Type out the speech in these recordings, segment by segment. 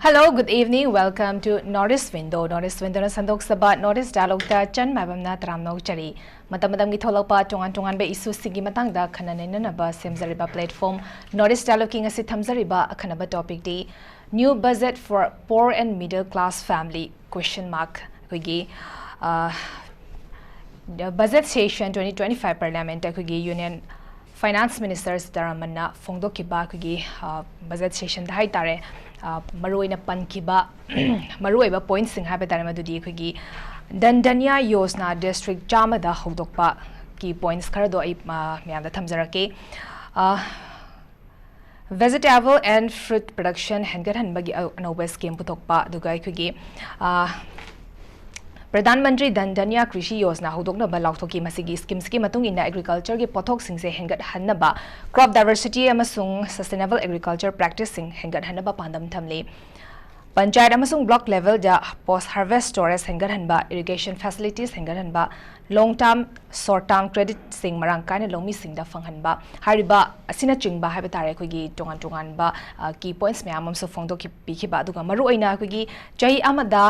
Hello, good evening. Welcome to Notice Window. Notice Window na sandok sabat Notice Dialogue ta chan MAIBAM na tramno chari. Matam gi tholakpa tongan be isu sigi matang da khananena na ba semzariba platform Notice Dialogue king asi thamzariba akhanaba topic di new budget for poor and middle class family question mark kogi the budget session 2025 parliament kogi union finance ministers daramana phongdokiba kogi budget session dai tare maruina pankiba maruiba points sing habi tare madudi kogi dandanya yosna district jamada hodokpa ki points kharado ai myamda thamjarake vegetable and fruit production hengar hanbagi anoba scheme putokpa dugai kogi Pradhan Mantri Dandanya Krishi Yosna Hodokna Balautoki Masigi schemes ki matung in agriculture ki pothok sing se hengat hannaba crop diversity amasung sustainable agriculture practicing hengat hannaba pandam thamle Panchayat amasung block level ja post harvest storage hengat hanba irrigation facilities hengat hanba long term short term credit sing marang kaina longmi sing da phanghanba hariba asina chingba haiba tare kogi tongan ba key points myamam so phongdo ki pikhiba duga maru oina kogi chai amada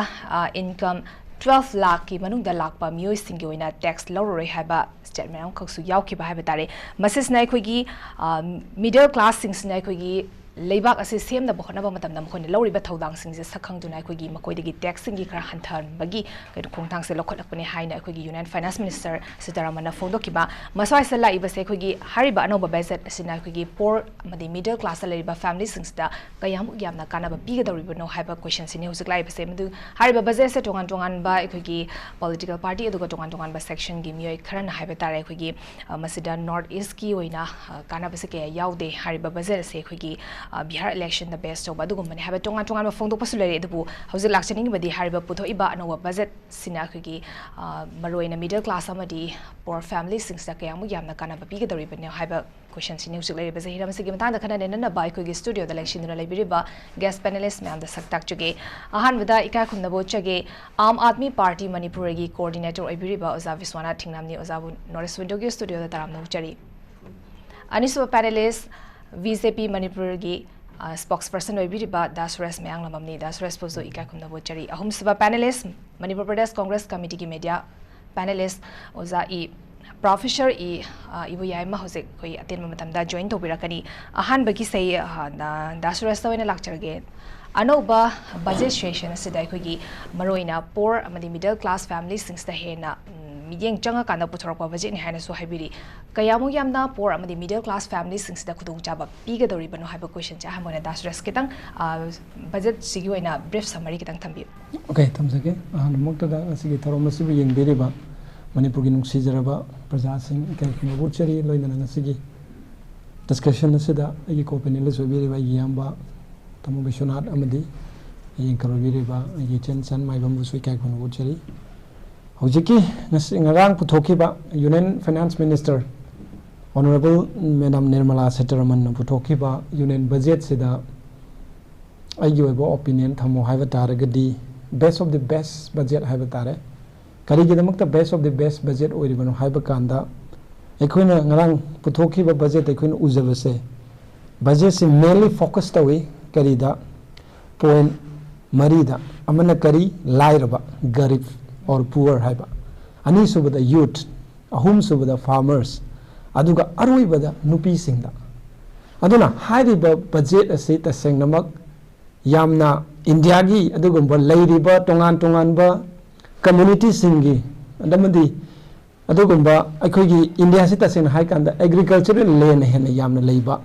income 12 lakh ki manung da lakh pa miyoi singi oina tax loroi haba statement khaksu yauki ba haba tare masis nai khogi middle class sings nai khogi leibak ase sem da bokhna ba matam nam khone lori ba thodang sing je sakhang du nai khogi makoi degi tax singi khara hanthar bagi kai khongthang se lokhot apne haina khogi union finance minister sitaramana fondo kiba maswai sala iba se khogi hariba anoba budget asina khogi poor amadi middle class leriba family sings da kayam yamna kana ba piga dori no haiba question sini husik lai ba se madu hariba budget se tongan ba khogi political party aduga tongan ba section gi miyoi kharan haiba tare khogi masida north east ki oina kana ba se ke yaude hariba budget se khogi Bihar election the best of Badugumani have a tongan ba fondo pasulare the boo how's it laxing with the hariba puto iba no budget sinaki maroina middle class amadi poor family sings the kayamu yamna kana babiga the ribbon have questions in news later but he doesn't give the kind of by studio the election in the library guest panelist man the saktak chuge ahan with the ikakum the bochage Admi Party Manipuri Co-ordinator Ibiriba Oza Bishwanath Thingnam ni Ozabu Norris Window studio the Taram Chari Anisu panelist VCP Manipur gi spokesperson Ibiriba SURESH MAYANGLAMBAM ni SURESH pozo ikakum na bochari ahum saba panelist Manipur Pradesh Congress Committee ki media panelist Oza I Professor Iboyaima hosek koi aten matam da join to birakani ahan bagi sei SURESH tawena lakcharge Anoba budget session asidai khogi maroina poor amadi middle class families sings the hena Midyang Changa Kanda Putorapa budget ni haina so haibiri kayamu yamna poor amadi middle class families sings da khudung chaba piga dori bano haiba question cha hamona SURESH kitang budget sigi oina brief summary kitang thambi okay thamsake mokta da asigi tharom asibu yengberiba Manipur gi nungsi jaraba praja sing ikai bochari loina na asigi discussion asida agi ko panelist obiriba yamba Tamu Bishwanath amadi yin karobiriba agi chen san MAIBAM busui kai kono bochari Hojiki ngarang puthokiba Union Finance Minister Honorable Madam Nirmala Sitharaman puthokiba Union budget sida ayoibo opinion thamo haiba taragadi best of the best budget haiba tare karigidamakta best of the best budget oiribano haiba kanda ekoina ngarang puthokiba budget ekoina ujabase budget se mainly focus tawi karida point marida amana kari lairaba garib or poor haiba ani subada youth ahum subada farmers aduga aroi bada nupi singda aduna haiba budget ase ta sengnamak yamna india gi adugumba leiriba tongan ba community singi adamadi adugumba akhogi india se ta seng hai kanda agricultural land hena yamna leiba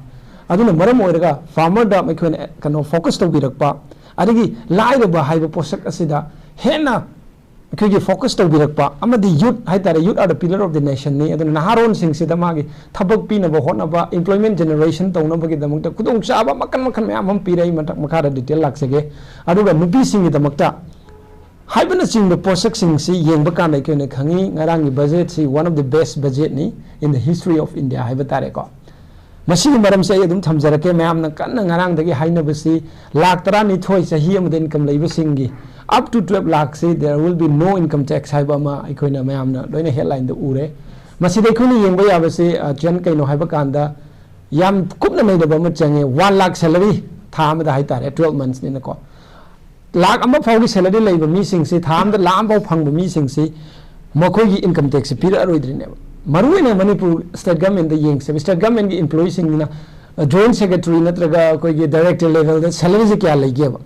aduna maram oiraga farmer da makhone kano focus to birakpa adigi lairaba haiba posak asida hena Because focus to Birakpa, Amadi youth, youth are the pillar of the nation. And Naharon sings it amagi, Tabak Pina Bahonaba, employment generation, Tonabaki the Mukta, Kudum Shaba, Makan Pira, Makara detail Laxage, Aduga Nupi sing it the Mukta. Hibana sing the Posak sing see, Yembakan like in a Kangi, Narangi budget, see one of the best budget in the history of India, Hibatareko. Machine Madam say, Tamzarake, Mam, Nakanang, the Hainabasi, Laktarani toys, a him then come labor singi. Up to 12 lakh say there will be no income tax haibama ikoina mayamna loina headline the ure maside khuni yengba yabase chen kaino haiba kanda yam kupna mai da ba ma change 1 lakh salary tha ma da haitare 12 months ni na ko lakh अमा फाउगी salary लेब मीसिंग से थाम the लाम फाउ फंग मीसिंग से मखोगी income tax पिर अरोइद्रिने मरुइने Manipur state government द येंग से स्टेट गवर्नमेंट की एम्प्लॉई सिंग ना जॉइंट सेक्रेटरी नत्रगा कोई डायरेक्टर लेवल द सैलरी से क्या लेगेबा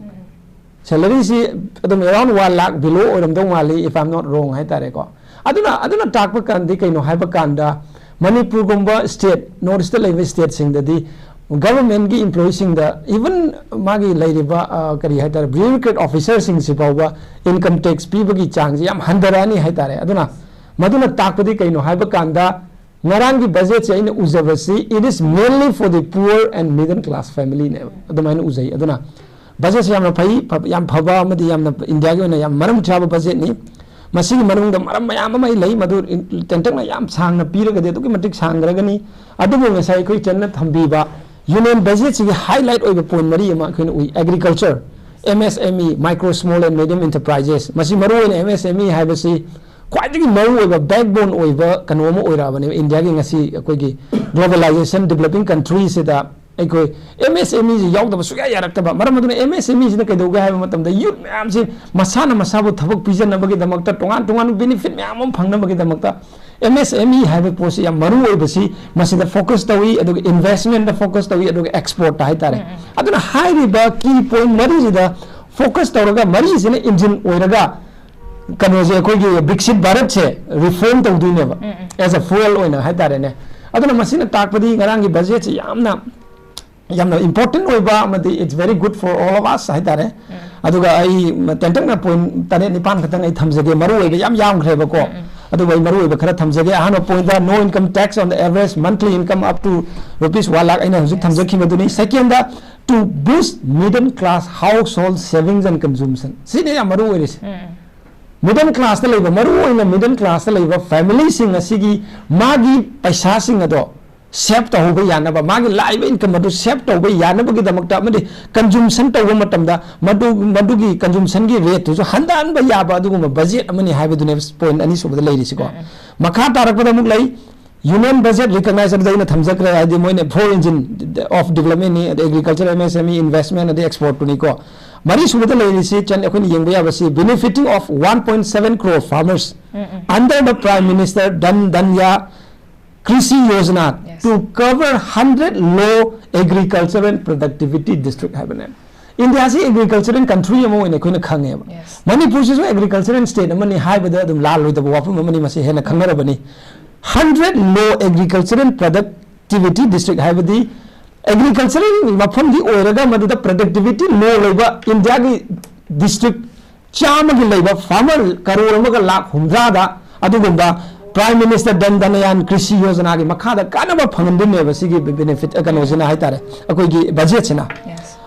सैलरी से अदम अराउंड 1 लाख बिलो ओरम दो वाली if I am not wrong है तारे को अदुना टाकप कांदी कइनो हाइबा कांदा मणिपुर गुंबा state north east level state सिंग ददी गवर्नमेंट की एम्प्लॉई सिंग द इवन मागी लेरिबा करी है तारे ब्यूरोक्रेट ऑफिसर सिंग से पावा इनकम टैक्स पीबगी चांग जे याम हंदरानी है तारे अदुना मदुना टाकपदी कइनो हाइबा कांदा ngarang gi budget se ina uzabasi it is mainly for the poor and middle class family ne adamaina uzai aduna budget se yamna phai yam phaba amadi yamna india gi na yam maram chaba budget ni masi gi manung da maram mayam mai lei madu tentak na yam sang na piraga de du ki matik sang ragani adu mo ngasai koi channa thambi ba union budget se highlight oiba point mari ma khin ui agriculture MSME micro small and medium enterprises masi maru ne MSME haibasi ख्वाइदगी Maru ओइबा backbone ओइबा कनोम ओइराबने India की ngasi अकोगी globalisation developing country से दा अकोई MSME जी यावदब सुया यारक्तबा मरम मदुने MSME जी कइदोगा हाय मतमदा youth ma'am से मसाना मसाबो थबक पिजनबगी दमकता टोंगान टोंगान benefit ma'am फंगनबगी दमकता MSME highway पोस या मरु ओइबसी मसिदा focus Tawi अदु investment दा focus Tawi अदु एक्सपोर्ट हाय तारे अदुना हाइरिबा की पॉइंट मरि जिदा फोकस तवरगा मरि जिने इंजिन ओइरगा कनोजे कोई विकसित भारत से रिफॉर्म तौदुनेबा एज अ फ्यूल ओइना है तारे ने अदुना मसिना ताकपदी ngaraang gi budget se yamna important oiba amadi it's very good for all of us है तारे अदुगा आई tentak na point tane nipan khatang ai thamjage maru oiba yam khreba ko अदुगा maru oiba khara thamjage ahano point da no income tax on the average monthly income up to rupees 1 lakh aina hujik thamjaki maduni second da to boost middle class household savings and consumption sine ya maru oiris middle class ता लेबा मरु ओइना middle class ता लेबा family सिंग असिगी मागी पैसा सिंग अदो save तौबा यानबा मागी live income अदो सेव तौबा यानबगी दमकता मदि कंज्यूमशन तौबा मतमदा मदुगी कंज्यूमशन की रेट जो हंदानबा याबा अदुगुम बजेट अमनि हाइबदुने पॉइंट अनि सुबदा लेरिसिको मखा तारकपदा मुक लई यूनियन बजेट रिकॉग्नाइज अदइना थमजक्रे आदि मोइने फोर इंजन ऑफ डेवलपमेंट नि एग्रीकल्चर MSME इन्वेस्टमेंट अदि एक्सपोर्ट तुनि को मरी सुबदा लेरिसि चन अखोनि येंबा याबसि benefiting of 1.7 crore farmers under the prime minister danya कृषि योजना to cover 100 low agriculture and productivity district haibane India से एग्रीकल्चरल कंट्री अमो ने कोइना खंगे मणिपुर से एग्रीकल्चरल स्टेट अमनि हाइबदा अदुम लाल लोइदब वाफम अमनि मसे हेना खंगरबनी 100 low agricultural productivity district हाइबदी एग्रीकल्चरल मफम दी ओरगा मदुदा प्रोडक्टिविटी लो लेबा इंडिया की डिस्ट्रिक्ट चामगी लेबा फार्मर करोड़ अमगा लाख हुमजादा अदुगुंबा प्राइम मिनिस्टर दंदनयान कृषि योजना की मखादा कानबा फंगंदुने बसिगी बेनिफिट अकनोजना हाइतारे अकोगी बजेट सिना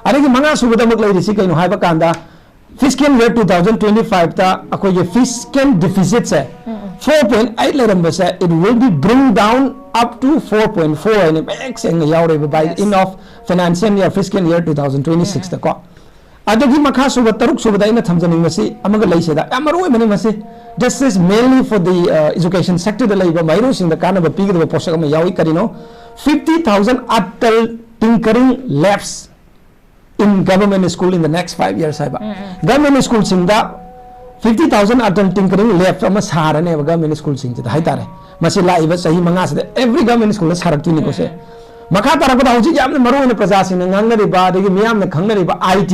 अरेगी मंगा सुबदा मक लेरिसि कइनो हाइबा कांदा फिस्कल ईयर 2025 ता अकोगी फिस्कल डिफिसिट से 4.8 लेरंबसे it will be bring down up to 4.4 and max and yaure by end of financial year fiscal year 2026 ta ko adagi makha suba taruk suba ina thamjani masi amaga leiseda amaru mani masi this is mainly for the education sector da leiba mairu sing da kana ba pigida posak ma yawi karino 50,000 atal tinkering labs in government school in the next 5 years saiba government school sing da 50,000 adult tinkering lab from sarane government school sing da haitare masi laiba sahi manga se every government school saraktu ni ko se makha tarakda hoji yamna maru ne praja sing ngangari ba de miyam na khangari ba IT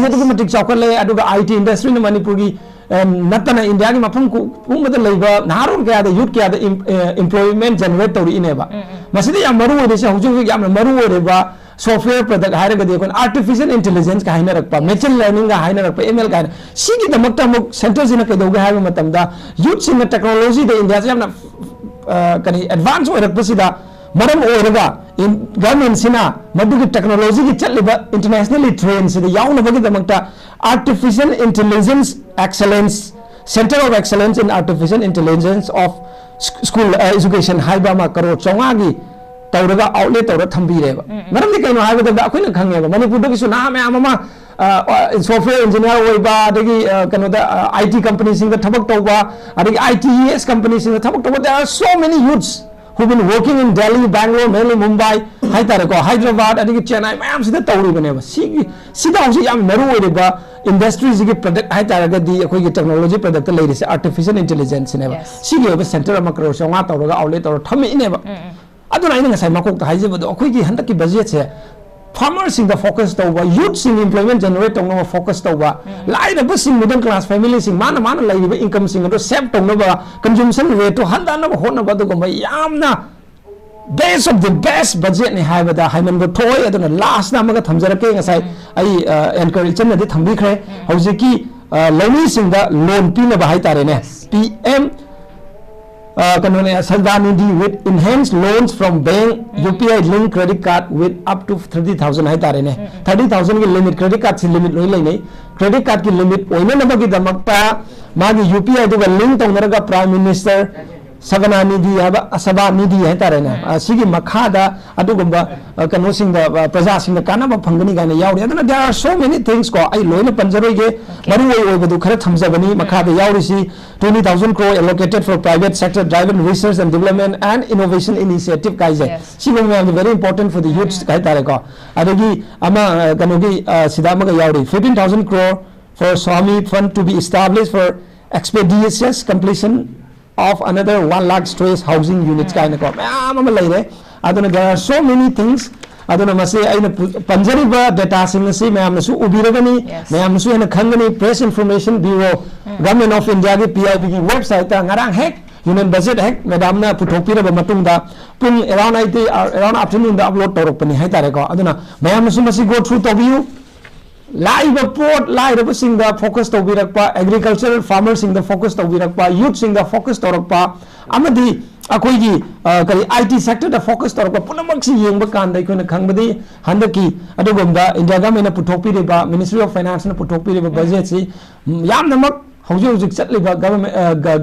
se to matik chawkal le aduga IT industry ne manipur gi natana india gi mafum ku umada leiba naron kya da youth kya da employment generate tori ine ba masi de yam maru de se hoji yamna maru de ba software product हायरगा देखो artificial intelligence का हाइना रखपा machine learning का हाइना रखपा ML का सीगी दमकता मुक centre जिना कदोगा हाय मतमदा youth सिंग technology दे India से हमना कनी advance हो रखपसिदा मरम ओरगा in government Cina मदुगी technology की चलबा इंटरनेशनली ट्रेन से याउन बगे दमकता artificial intelligence excellence center of excellence in artificial intelligence of school education हायबा मा करो चौंगागी तौरगा आउटलेट तौर थंबीरेबा मरम दि कइनो हायबदा अखोइना खंगेबा मणिपुर दगिसु ना मैं आमा सॉफ्टवेयर इंजीनियर ओइबा दगी कनो दा IT कंपनी सिंग दा थबक तौबा अदगी ITES कंपनी सिंग दा थबक तौबा there are so many youths who been working in Delhi Bangalore mainly Mumbai हाइतारे को Hyderabad अदगी चेन्नई मैम सिदा तौरी बनेबा सिदा होसि याम मरु ओइबा industry is product hai taraga di akoi gi technology product lai ris artificial intelligence ne ba sigi ba center ama crore songa tawraga outlet tawra thami ne ba aduna ina ngasai makok ta haije ba do akoi gi handak ki budget se farmers in the focus tawba youth in employment generate tawna focus tawba lai da sing middle class family sing mana lai ba income sing do save tawna ba consumption rate to handa na ba hona ba do ba yamna best of the best budget ni hai bada haiman go thoi aduna last na maga thamjara ke ngasai ai encourage na de thambi khre hauji ki loan sing da loan pi na ba hai tare ne PM kanone Sadhanidhi with enhanced loans from bank UPI link credit card with up to 30,000 hai tare ne 30,000 ki limit credit card si limit loi lai nei credit card ki limit oina na ba ki damakta magi UPI du link tongna prime minister Savananidhi haba Savanidhi hai tare ne sigi makhada adugumba kanu sing da praja sing da kana ba phangani ga ne yauri aduna there are so many things ko ai loina panjaroi ge maru oi badu khara thamjabani makhada yauri si 20,000 crore allocated for private sector driven research and development and innovation initiative kai je sigi me very important for the youths kai tare ko adagi ama kanu gi sidama ga yauri 15,000 crore for Swami fund to be established for expeditious completion of another 1 lakh stress housing units kind of mama laire aduna there are so many things aduna mase aina panjari ba data sing si mayam su ubiragani mayam su ena khangani press information bureau government of India ge PIB ki website ta ngarang hack union budget hack madam na puthopira ba matung da pung around 80 around afternoon da upload torok pani hai tare ko aduna mayam su masi go through to view live port live sing the focus to birakpa agricultural farmers sing the focus to birakpa youth sing the focus to rakpa amadi akoi gi kari IT sector da focus to rakpa punamak si yengba kan dai kona khangbadi handaki adugomda India government na puthokpi reba Ministry of Finance na puthokpi reba budget si yam namak hauji hauji chatliba government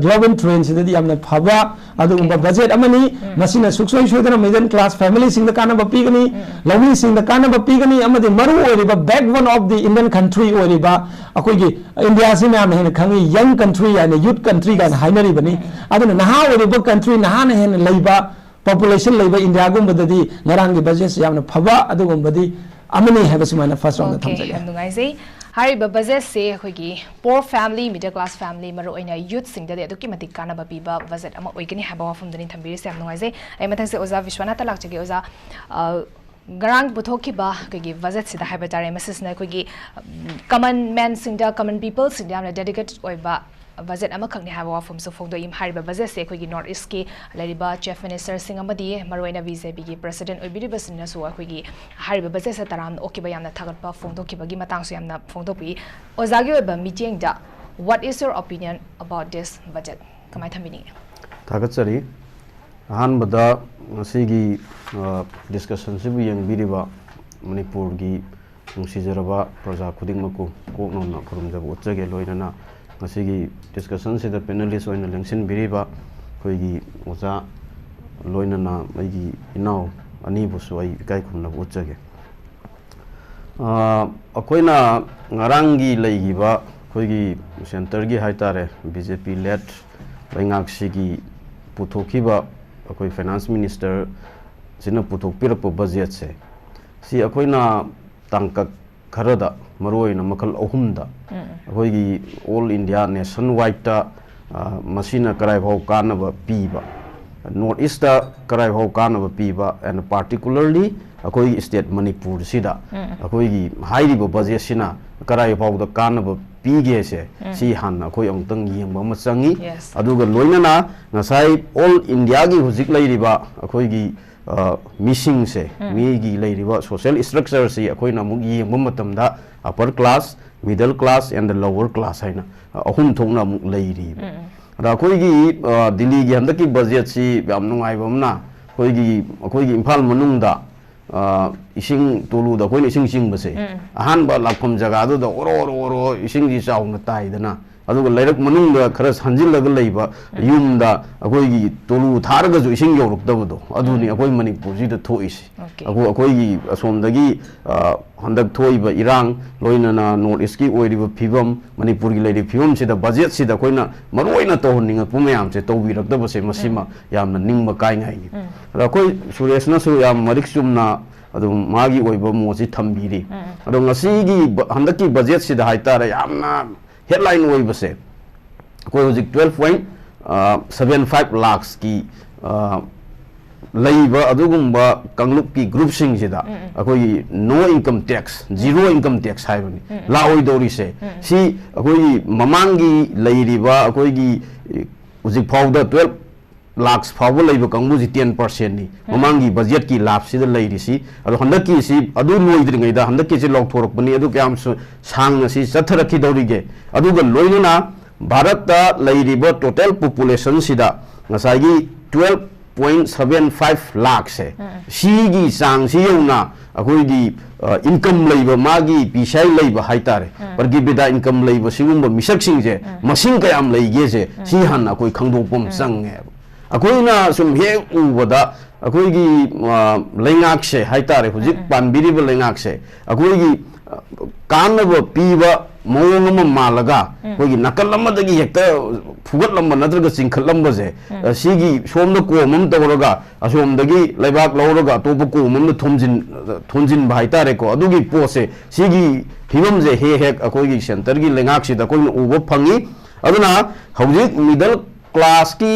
global trend sidadi yamna phaba adugomba budget amani masina suksoi shodana middle class family sing the kana ba pigani lawni sing the kana ba pigani amadi maru oriba backbone of the Indian country oriba akoi gi India si me amna hen khangi young country and youth country ga hainari bani aduna naha oriba country naha na hen leiba population leiba India gumbadadi ngarang gi budget yamna phaba adugombadi amani habasumana first round the thamjage nungai sei hariba budget se khoigi poor family middle class family maro oina youth sing da aduki matik kana ba piba budget ama oigani haba wafum dani thambiri se nungai sei ai mathang se oza Bishwanath lakchage oza garang buthoki ba khoigi budget sida haba tare message na khoigi common man sing da common people sing da dedicated oiba budget ama khangni haba wafum so phongdo im hariba budget se khoigi north east ki lariba chief minister sing amadi maroina BJP ki president oibiriba sinna so khoigi hariba budget se taram okiba yamna thagatpa phongdo ki bagi matang so yamna phongdo pi ozagi oiba meeting da what is your opinion about this budget kamai thambini thagatsari ahan bada ngasigi discussion sibu yang biriba Manipur gi nungsijaraba praja khuding maku koknona khurumjaba utjage loinana ngasigi discussion sida panelist oina lengsin biriba khoigi oza loinana maigi inau ani busu ai kai khumna utjage akoina ngarangi leigiba khoigi center gi haitare BJP led baingak sigi puthokiba akoi finance minister sina puthokpirapo budget se si akoina tangka kharada maroina makal ahumda akoigi all India nationwide ta masina karai bhau kanaba piba north east ta karai bhau kanaba piba and particularly akoigi state Manipur sida akoigi hairiba budget sina karai bhau da kanaba pige se si han akoi amtang yengba ma changi aduga loinana ngasai all India gi hujik lairiba akoigi missing se mi gi lairiba social structure se akoina mug yengba matamda upper class middle class and the lower class haina ahum thongna mug lairi ra akoigi Delhi gi handaki budget si yam nungai bamna akoigi Imphal manungda ising tulu da koin ising sing base ahan ba lakhum jaga do da oro ising ji chaung tai dana aduga lairak manung da khara sanjil lag leiba yum da akoi gi tulu thar ga ju ising yoruk da do aduni akoi Manipur ji da thois akoi gi asom da gi handak thoi ba irang loina na north east ki oiri ba phibam Manipur gi leiri phibam se da budget se da koina maroina to ninga pumayam se to birak da base masima yamna ningma kai ngai ra koi SURESH na su yam marik sumna अदो मागी ओइबो मोसी थम्बीरी अदो ngasi handaki budget sida haitare yamna headline oibase koi hojik 12.75 lakhs ki laiba adugumba kanglup ki group sing sida akoi no income tax zero income tax haibani la oi dori se si akoi mamangi lairiba akoi gi hojik phawda 12 lakhs phawba laiba kangbu ji 10% ni mamangi budget ki lap sida lairi si ado handaki si adu loidri ngai da handaki si lok thorok bani adu kyam sang si satharakhi dori ge adu ga loina bharat ta lairiba total population sida ngasai gi 12.75 lakhs hai si gi sang si yona akoi gi income laiba magi pisai laiba haitare par gi bida income laiba sigumba misak sing je masing kayam laige je si han akoi khangdopom sang hai akoina sum he ubada akoi gi lengak se haitare hujik panbiriba lengak se akoi gi kanaba piba moyong malaga koi gi nakalama dagi hekta fugatlamba natraga singkhatlamba je sigi somda komam tawraga asomdagi laibak lawraga topa komam thonjin bhaitare ko adugi pose sigi phibam je he hek akoi gi center gi lengak sida koi uba phangi aduna hujik middle class ki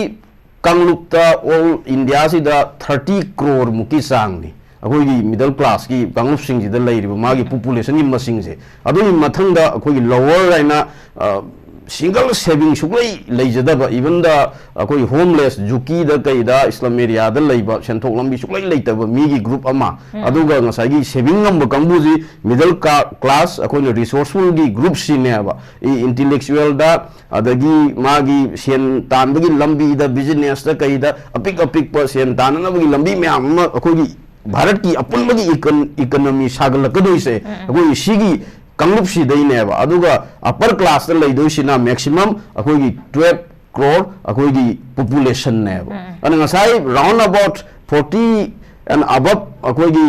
kanglupta all India sida 30 crore muki sangni akoi gi middle class ki kanglup sing ji da lairiba magi population ni masing je adu ni mathangda akoi gi lower raina single saving suklai leijadaba even da akoi homeless juki da kai da islam area da leiba senthok lambi suklai leitaba mi gi group ama adu ga ngasai gi saving ngam kangbu ji middle class akoi ni resourceful gi group sine aba intellectual da adagi magi sen tanbagi lambi da business da kai da apik pa sen tanana bagi lambi me amma akoi gi Bharat की अपन बगी economy सागल कदोई से अकोई सिगी कंगलुप सी दईने बा अदुगा upper class द लैदोई सिना मैक्सिमम अकोई की 12 crore अकोई की पॉपुलेशन ने बा अन ngасai round about 40 and above अकोई की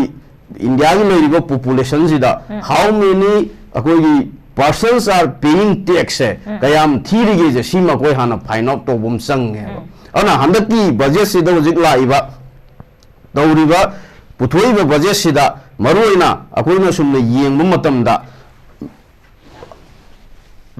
इंडिया की लैरिबो पॉपुलेशन सिदा how many अकोई की persons are paying tax है कयाम थीरिगे जे सीमा कोई हाना फाइन आउट तो बम संग है अना हंदकी बजेट सिदा हजिक लाइबा तौरिबा पुथोइबा बजेट सिदा मरुइना अकोइना सुमने येंगबा मतमदा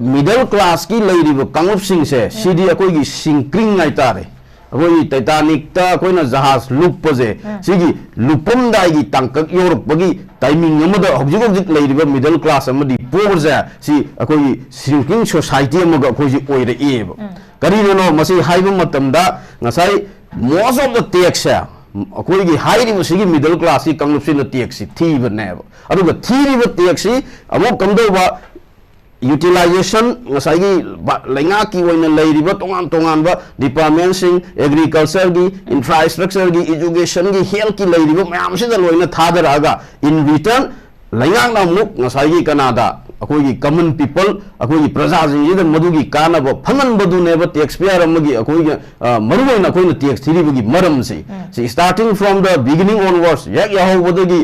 मिडल क्लास की लैरिबा कांगुप सिंग से सिदी अकोइगी सिंक्रिंग आइतारे अकोइ टाइटैनिक ता अकोइना जहाज लुपजे सिगी लुपमदाइगी तांकक योरपगी टाइमिंग अमदा हजिक हजिक लैरिबा मिडल क्लास अमदी पोरजा सि अकोइगी सिंकिंग सोसाइटी अमगा अकोइजी ओइरे एबा करिनो मसि हाइबा मतमदा ngasai most of the tax अकोई की हाइरिबो सिगी मिडल क्लास की कंगलुप सिन टैक्स थीब नेब अदुगा थीरिबो टैक्स अमो कमदोबा यूटिलाइजेशन ngसाई लैंगा की ओइना लैरिबो तोंगान बा डिपार्टमेंट सिंग एग्रीकल्चर की इंफ्रास्ट्रक्चर की एजुकेशन की हेल्थ की लैरिबो मयाम सिदा लोइना थादरागा इन रिटर्न लैंगा ना मुक ngसाई की कनादा अकोई कॉमन पीपल अकोई प्रजा जिंग मधुगी कानब फंगन बदुनेब टैक्स पेयर अमगी अकोई मरुवैना अकोई टैक्स थीरिबगी मरम से starting from the beginning onwards याक याहोबदगी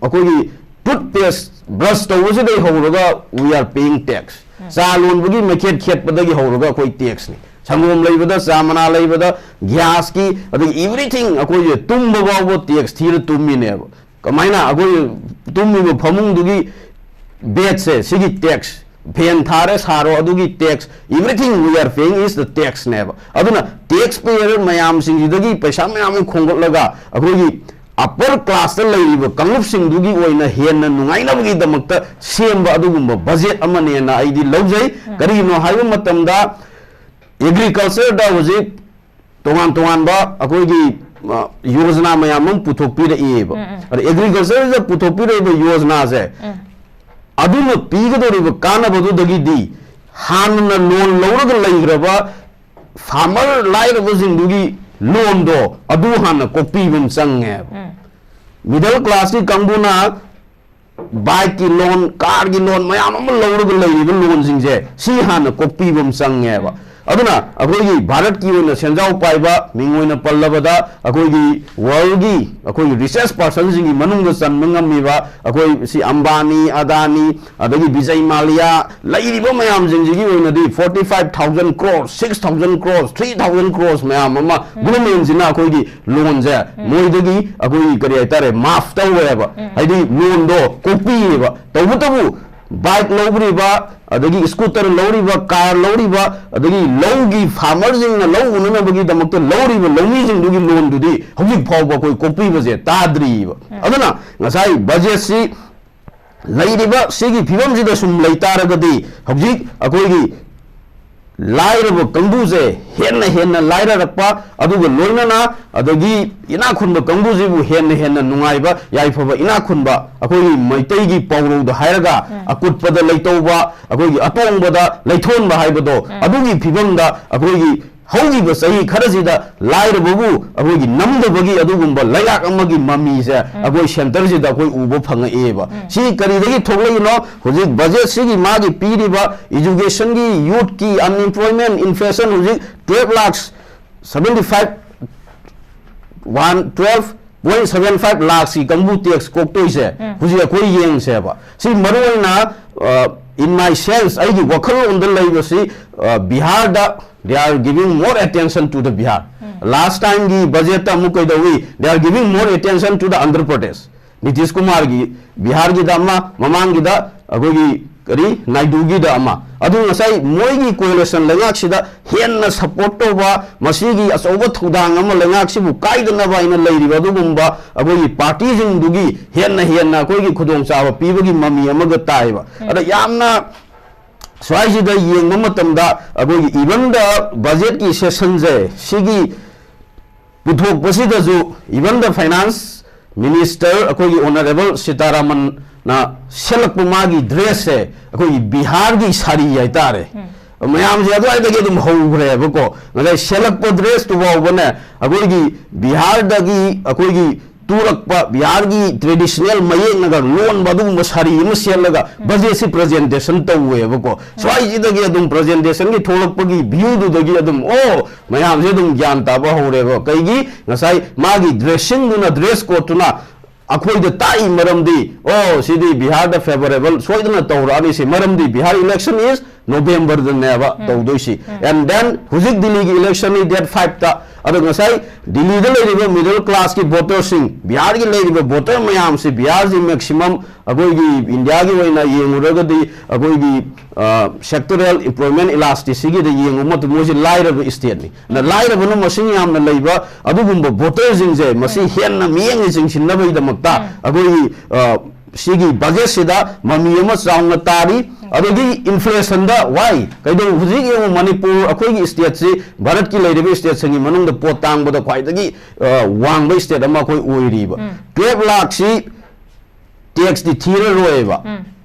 अकोई टूथपेस्ट ब्रश तौबसिदे होरगा वी आर पेइंग टैक्स चा लोनबगी मेखेट खेतपदगी होरगा अकोई टैक्स नि संगोम लैबदा चामना लैबदा गैस की अदगी एवरीथिंग अकोई तुमबा बाबो टैक्स थीर तुमिनेब कमाइना अकोई तुमिबो फमुंगदुगी बेड से सिगी टैक्स फेन थारे सारो अदुगी tax everything we are paying is the tax नेब अदुना टैक्स पेयर मयाम सिंगदगी पैसा मयाम खोंगलगा अकोई अपर क्लास लैरिबो कंगलुप सिंगदुगी ओइना हेन नुंगाइनबगी दमक्ता सेमबा अदुगुंबा बजेट अमनेना आइदि लौजै करिनो हाइबो मतमदा एग्रीकल्चर दा होजि तोंगान बा अकोई योजना मयाम पुथोपीरेब एग्रीकल्चर पुथोपीरेब योजना से अदुना पीगदोरिब कानबदुदगी हानना लोन लौरग लैग्रबा फार्मर लाइरबजिंगदुगी लोन दो अदु हाना कोपीबम संगे मिडल क्लास की कंबुना बाइक की लोन कार की लोन मयाम लौरग लैरिब लोन सिंजे सी हाना कोपीबम संगे aduna akoi Bharat ki oina senjau paiba mingoina pallabada akoi world gi akoi research person jingi manungda sanmangam miba akoi si Ambani Adani adagi Vijay Mallya lairiba mayam jingi oina di 45,000 crores 6,000 crores 3,000 crores mayam ama government jina akoi gi loan je moidagi akoi kari aitare maaf taweba haidi loan do kopi ba tabu bike lowriba adagi scooter lowriba car lowriba adagi lowgi farmer jing na low unna bagi damakta lowriba lowmi jing dugi loan dudi hojik phawba koi kopi baje tadri ba aduna ngasai budget si lairiba sigi phibam jida sum leitaragadi hojik akoi gi lairaba kambuje henna laira rakpa aduga loinana adagi ina khunba kambuje bu henna nungaiba yaifaba ina khunba akoi maitai gi pawro da hairaga akutpada leitauba akoi gi atongba leithonba haibado adugi phibamda akoi gi haugi ba sahi kharajida laira babu akoi gi namda bagi adugumba layak amagi mami se akoi center jida akoi ubo phanga eba si kari dagi thoglai no hojik budget sigi magi piriba education gi youth ki unemployment inflation hojik 12 lakhs 12.75 lakhs ki kambu tax koktoi se hojik akoi yeng se ba si maroina in my sense aigi wakhal on the live si Bihar da they are giving more attention to the Bihar. Last time the budget they are giving more attention to the Andhra Pradesh. Nitish Kumar gi Bihar gi dama mamang gi da agogi kari Naidu gi da ama adu ngasai moi gi coalition lengak sida henna support to ba masigi asoba thudang ama lengak sibu kaidana ba ina leiri ba du gumba agogi party jing dugi henna koi gi khudong chawa pibagi mami ama ga tai ba ada yamna Swai da yeng mamatamda agogi even the budget ki session je sigi puthok pasida ju even the finance minister akogi honorable Sitaraman na selak magi dress se akogi Bihar gi sari yaitare mayam je adwai da gedum hogre bako ngai selak po dress to ba bane akogi Bihar da gi akogi Turakpa Bihar gi traditional mayeng nagar loan badu masari maselaga budget si presentation tawwe bako swai ji dagi adum presentation gi tholakpagi view du dagi adum oh mayam je dum gyan ta ba hore ba kai gi ngasai magi dressing duna dress code tuna akhoi da tai maramdi oh sidi Bihar da favorable soidna tawrani si maramdi Bihar election is November the neva tawdoisi and then hujik Delhi gi election is date 5 ta adu ngasai Delhi da leiriba middle class ki voters sing Bihar gi leiriba voter mayam si Bihar ji maximum agoi gi India gi waina yenguraga di agoi gi sectoral employment elasticity da yengumat moji laira state ni na laira banu masing yam na leiba adu gumba voters jing je masi henna miyeng jing sinna bai da makta agoi sigi budget sida mami ama chaung tari adagi inflation da why kaido hujik yo Manipur akoi gi state si Bharat ki leiribe state sangi manung da potang boda khwai dagi wang bai state ama koi oiri ba 12 lakh si tax di thira roeba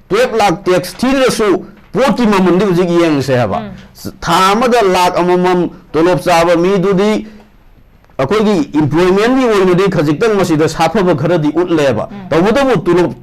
12 lakh tax thira su poti mamam di hujik yeng se ba thama da lakh amam tolop chaba mi du di akoi gi employment ni oino di khajik tang masi da safa ba khara di utle ba tabuda bu tulop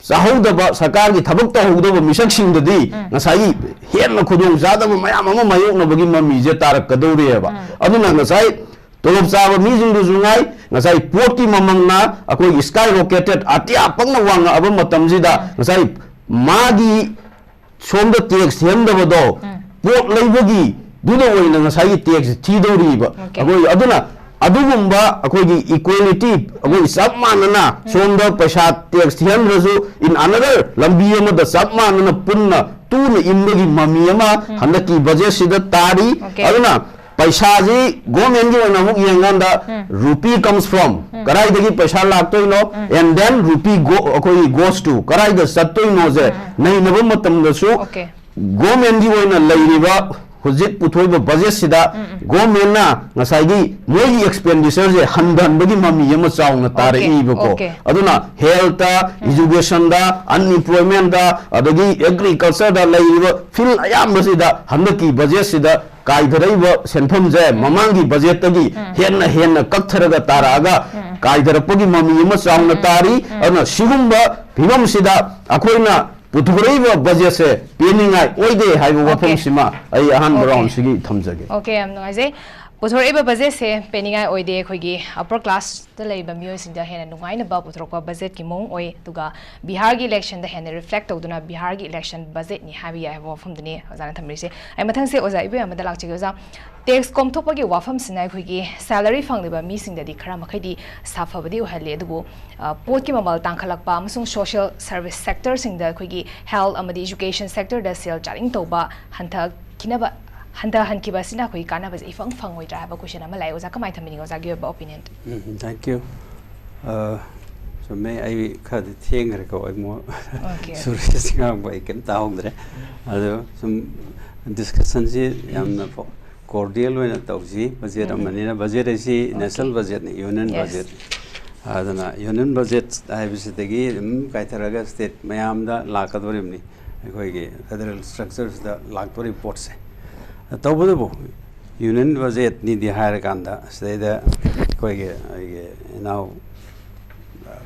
Sahudaba Sakar ki thabak ta hudaba misak sing dadi ngasai henna khudong jada ma mayam ama mayok na bagi mami je tarak kadori ba aduna ngasai tolop chaba mi jing du jungai ngasai poti mamang na akoi skyrocketed atia pangna wanga aba matam jida ngasai magi somda tax hendaba do pot leibagi duda oina ngasai tax thidori ba akoi aduna adugumba akogi equality agoi sammanana somda paisa tax thiam razu in another lambi ama da sammanana punna tuna imbagi mami ama handaki budget sida tari aduna paisa ji government gi na muk yenganda rupee comes from karai dagi paisa laktoi no and then rupee go akoi goes to karai da sattoi no je nai nabam matam da su government gi oina leiriba hujik puthoiba budget sida government na ngasai gi moi expenditure je handan bagi mami yama chaung tare ibako aduna health education da unemployment da adagi agriculture da leiba fil ayam sida handaki budget sida kai dharaiba senthom je mamangi budget tagi henna kaktharaga taraga kai dharapagi mami yama chaung tari aduna sigumba phibam sida akoina पुथुरैब budget से पेनिंगाई ओइदे हाइबो वफम सिमा आई Ahaan round सिगी थमजगे okay हम नगाजे पुथुरैब budget से पेनिंगाई ओइदे खोगी अपर class the लेबा मियो सिंदा हेना नुगाइना बा पुथुरको budget की मोंग ओइ तुगा बिहार की इलेक्शन द हेना रिफ्लेक्ट तौदुना बिहार की इलेक्शन बजेट नि हाबि या वफम दने ओजाना थमरिसे आई मथंग से ओजा इबे अमदा लाकचे ओजा टैक्स कोमथोपगी वाफम सिनाई खोगी सैलरी फंगलिबा मी सिंगदि खरा मखैदि साफबदि ओहले अदुबो पोट की ममल तांखलकपा अमसुंग सोशल सर्विस सेक्टर सिंगदा खोगी हेल्थ अमदि एजुकेशन सेक्टर द सेल चारिंग तौबा हंथा किनबा हंदा हनकिबा सिना खोई कानाबा इफंग फंगोइद्रा हाबा क्वेश्चन अमा लाइ ओजा कमाइ थमिनिंग ओजा give opinion thank you so may I khad theng re ko mo suresh ngang bai kem ta hong dre ado sum discussion ji yamna cordial wena tawji budget amani na budget si national budget ni union budget adana union budget ai bisidagi kaitharaga state mayam da lakadorim ni koi ge federal structures da laktori report se tawbudu union budget ni di hire kanda say da koi ge now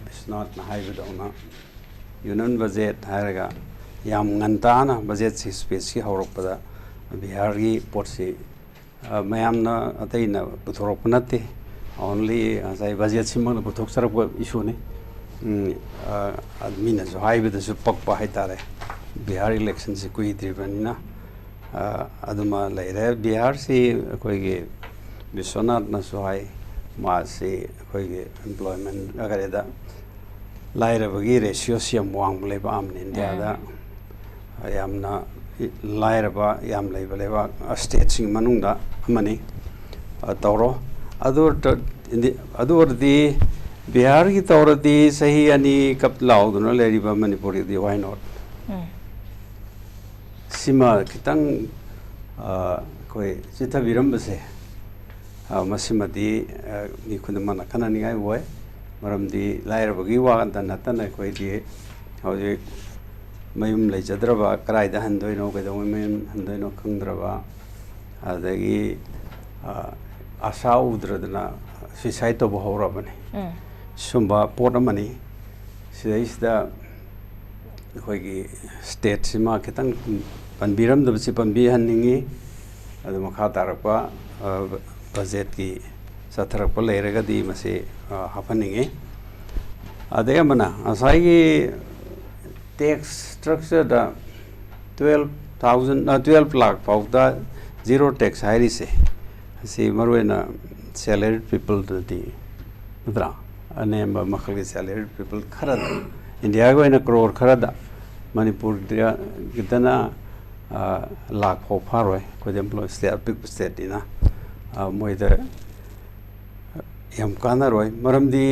Bishwanath Thingnam union budget haraga yam ngantana budget si space ki hauroppada Bihar ki porsi mayam na ataina puthoropnate only asai budget simang puthok sarap issue ne admin so haibe da supakpa haitare Bihar election si kui dribanina aduma laire Bihar si koi ge Bishwanath na so hai ma si koi ge employment agareda laira bagi ratio siam wang leba am India da yamna laira ba yam leba state sing manung da amani tawro adur di Bihar ki tawro di sahi ani kap law duna leri ba Manipur di why not sima kitang koi chita biram base masimadi ni khundamana kanani ai boy maramdi laira bagi wa anta natana koi di hoje mayum leijadraba karai da handoino kedo mayum handoino khangdraba adagi asa udradana suicide to bohora bane sumba potamani sidaisda koi gi state sima ketang panbiram da si panbi hanningi adu makha tarakpa budget ki satharakpa leiraga di mase hapaninge ademana asai gi tax structure da 12 lakh pauda zero tax hairi se si marwena salaried people di mudra ane makhal gi salaried people kharada India go ina crore kharada Manipur dia gitana lakh ho faroi ko employ state big state ina moida yam kana roi maramdi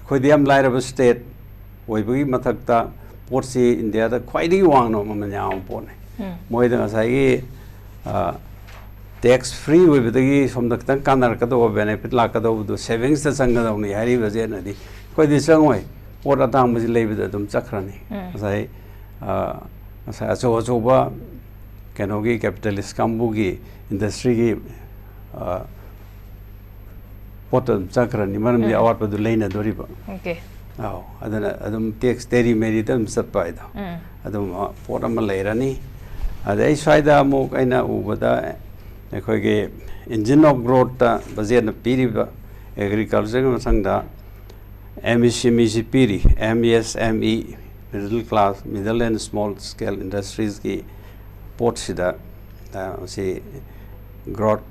khoidiam lairaba state oibagi mathakta porsi India da khwaidi wangno mamanyam pone moida ngasai tax free oibadagi somda tang kanar ka do benefit la ka do savings da sanga da ni hari baje na di khoidi sangoi pot atang baji leibada dum chakrani ngasai ngasai acho ba kenogi capitalist kambugi industry gi potam chakrani maramdi awat padu leina doriba okay adana adum tax teri meri dum satpaida adum potam leirani adai saida mo aina ubada ekhoi ge engine of growth ta budget na piriba agriculture ma sangda MSME piri MSME middle class middle and small scale industries ki port sida si growth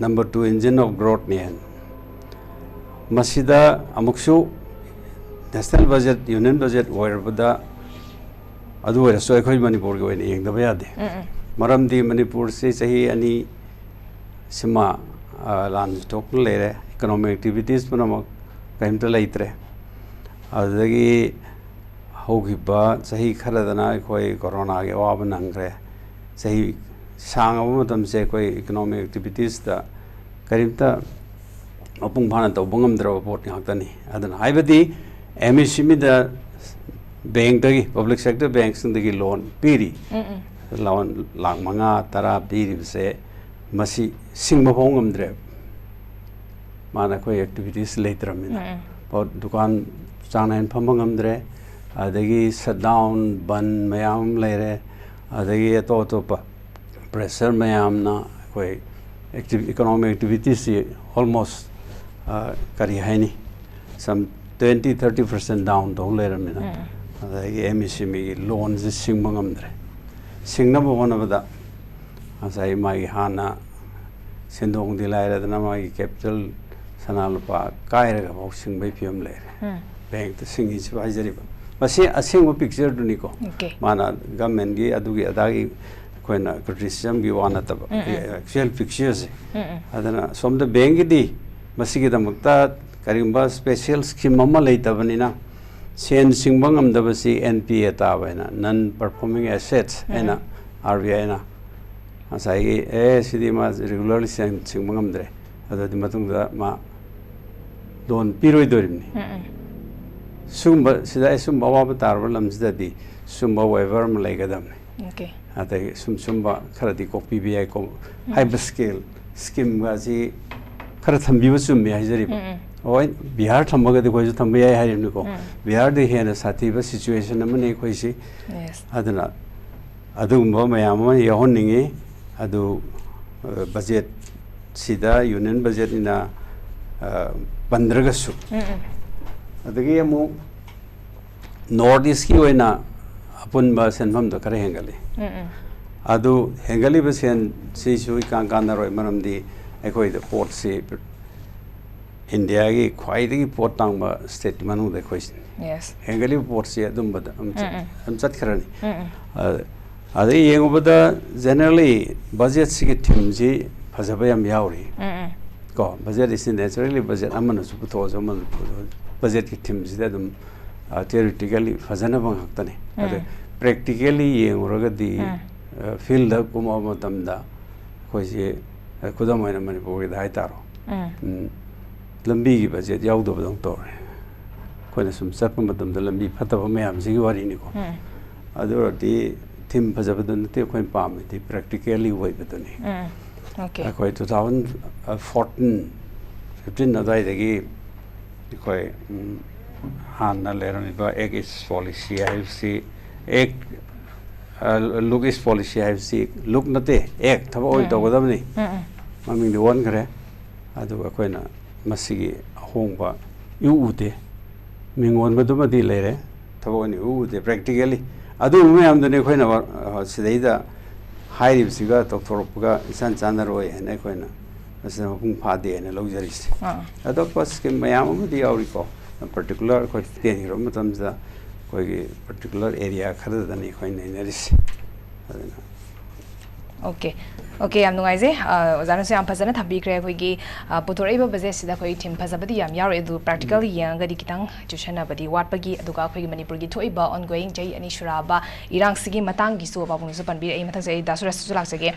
number 2 engine of growth ni hen masida amuksu national budget union budget oirabada adu oira so ekhoi Manipur go in yeng da bayade maramdi Manipur se sahi ani sima lan stock lere economic activities panamak kaimta leitre adagi hogiba sahi kharadana ekhoi corona ge waba nangre sahi sang abu matam se koi economic activities da karimta apung bhana to bungam dra report ngakani adan haibadi MSME da bank da public sector banks da loan piri loan lang manga tara piri se masi singma bongam dra mana koi activities later mina but dukan changnain phambangam dre adagi shutdown ban mayam leire adagi to pressure mayam na koi economic activities almost kari haini some 20-30% down to leire mina adagi MSME loans sing mangamdre sing number one of the asai mai hana sendong dilaira dana mai capital sanalupa kairaga boxing by PM leire bank the sing is advisory basi asing picture do niko mana government gi adugi adagi koina criticism gi wana tab actual pictures adana som the bank di masi gi damakta karimba special scheme amma leitabani sen singbang amdabasi NPA tabana non performing assets ena RBI na asai sidi ma regularly sen singbang amdre adadi matungda ma loan piroi dorimni sumba sida sumba wa tarba lamsida di sumba waiver ma legadamni okay ate sumba kharadi ko PBI ko high scale scheme ga ji khara thambi ba summi haijari oi bihar thambaga de koi thambi ai harimni ko bihar de hena sati ba situation amane koi si yes adana adumba mayama yahonningi adu budget sida union budget ina bandragasu adagi amu north east ki oina apun ba senfam da kare hengali adu hengali ba sen si sui kan kan roi maram di ekoi the port si India ki khwai de port tang ba state manu de khoi yes hengali port si adum ba am chat kharani adu yengu ba generally budget si ki thim ji phajaba yam yauri ko budget is naturally budget amana su putho so man budget ki team sida dum theoretically fazana bang haktane ade practically yengoraga di field da kuma matamda koi je kudamoina manipur da haitaro lambi gi budget yaudo badong to koina sum sappa matamda lambi phataba mayam sigi wari ni ko adura di team phajabadun te koi pam di practically wai baduni okay koi 2014 15 adai dagi koi hanna lerani ba ek is policy IFC ek look is policy IFC look nate ek thaba oi to godamni maming de won kare adu koi na masigi hongba yu ute mingon baduma di lere thaba ni ute practically adu me am de koi na sidaida hairib siga doctorpuga isan chanaroi ene koi na asna pung phade ene logjaris ado pas ke mayam amudi auriko particular koi ten ro matamza koi particular area khada dani koi neris okay okay am nungai je ozana se am phajana thabi kre koi gi puthorei ba baje sida koi thim phajabadi yam yar edu practically yang gadi kitang tushana badi wat pagi aduga koi gi manipur gi thoi ba ongoing jai ani shuraba irang sigi matang gi so ba bung su panbi ai mathang se dasuras su lak sege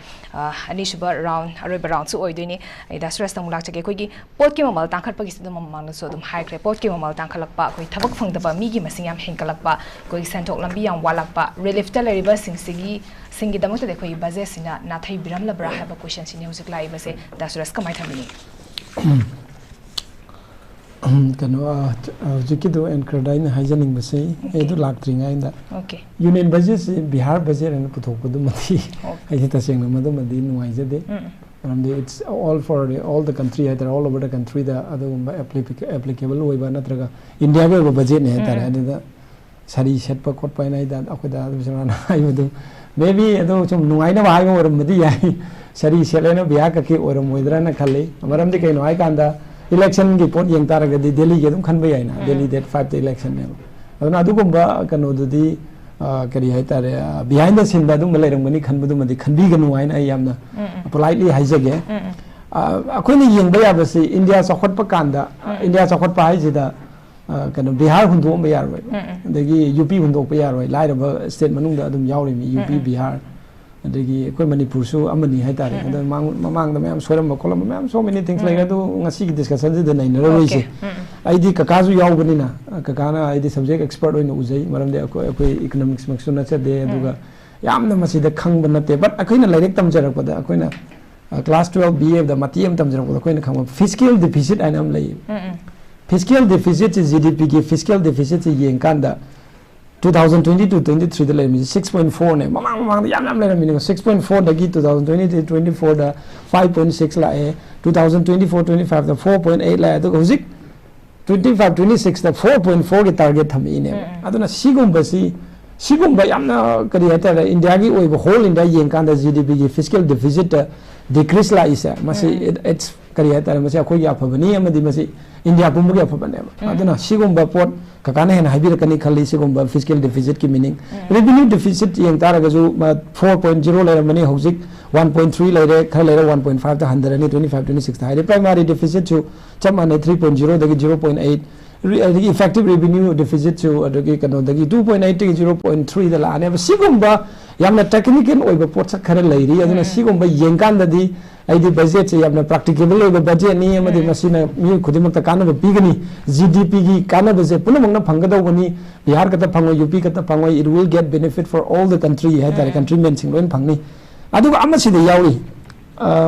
ani shuba round aroi ba round su oidoi ni ai dasuras tang lak sege koi gi pot ki mamal tangkhat pagi su dum mang so dum high kre pot ki mamal tangkhalak pa koi thabak phang da ba mi gi masing yam henkalak pa koi sentok lambi yam walak pa relief ta leriba sing sigi singi damakta de koi baje sina na thai biram la bra have a question sini husik lai base dasuras kamai thamini kano jikido and credine hygienic base edu laktringa inda okay union budget bihar budget and puthok du mati ai ta seng na madu madi nuai jade it's all for all the country either all over the country the other applicable oiba natraga india go budget ne tara adida sari set pa kot pa nai da akoda bisana ai madu maybe ado chum nuai na bai or madi ai sari selena biya ka ke or moidra na khale amaram de kai nuai kanda election gi pot yeng taraga di delhi ge dum khan bai ai na delhi date 5 the election ne aduna adu gumba kano du di kari hai tare behind the scene da dum lairam gani khan budu madi khan bi ga nuai na ai yamna politely haijage akoini yeng ba ya ba si india sakhot pa kanda india sakhot pa hai jida kano bihar hundo ba yar roi adagi up hundo pa yar roi laira ba state manung da adum yauri mi up bihar adagi koi manipur su amani hai tare ada mamang da mayam soram ba kolam mayam so many things like adu ngasi gi discussion de nai na roi se aidi kaka su yaw gani na kaka na aidi subject expert oina uzai maram de akoi economics maksu na che de aduga yamna masi da khang ba nate but akoina lairek tam jarak pa da akoina class 12 BA da matiem tam jarak pa akoina khang fiscal deficit ainam lai fiscal deficit is GDP ki fiscal deficit is yeng kanda 2022-23 da lemi 6.4 ne mamang yam lemi 6.4 dagi 2023-24 da 5.6 la e 2024-25 da 4.8 la to hojik 25-26 da 4.4 ge target thami ne aduna sigumba yamna kari hata da India gi oi whole India yengkan da GDP gi fiscal deficit decrease la isa masi it's kari hata masi akhoi ya phabani amadi masi India pumbu ya phabane aduna sigumba pot kakana hen haibir kani khali sigumba fiscal deficit ki meaning revenue deficit yeng taraga ju 4.0 la mani hojik 1.3 la re khala la 1.5 ta 125-26 ta primary deficit ju chamane 3.0 dagi 0.8 effective revenue deficit to adagi kano dagi 2.8 to 0.3 da la ne sigumba yamna technical oiba potsa khara lairi aduna sigumba yengkan dadi aidi budget se yamna practicable oiba budget ni amadi masina mi khudimak ta kana bigani GDP gi kana base punamang na phangada bani bihar kata phango UP kata phango it will get benefit for all the country hai tare countrymen sing loin phangni aduga amasi de yawi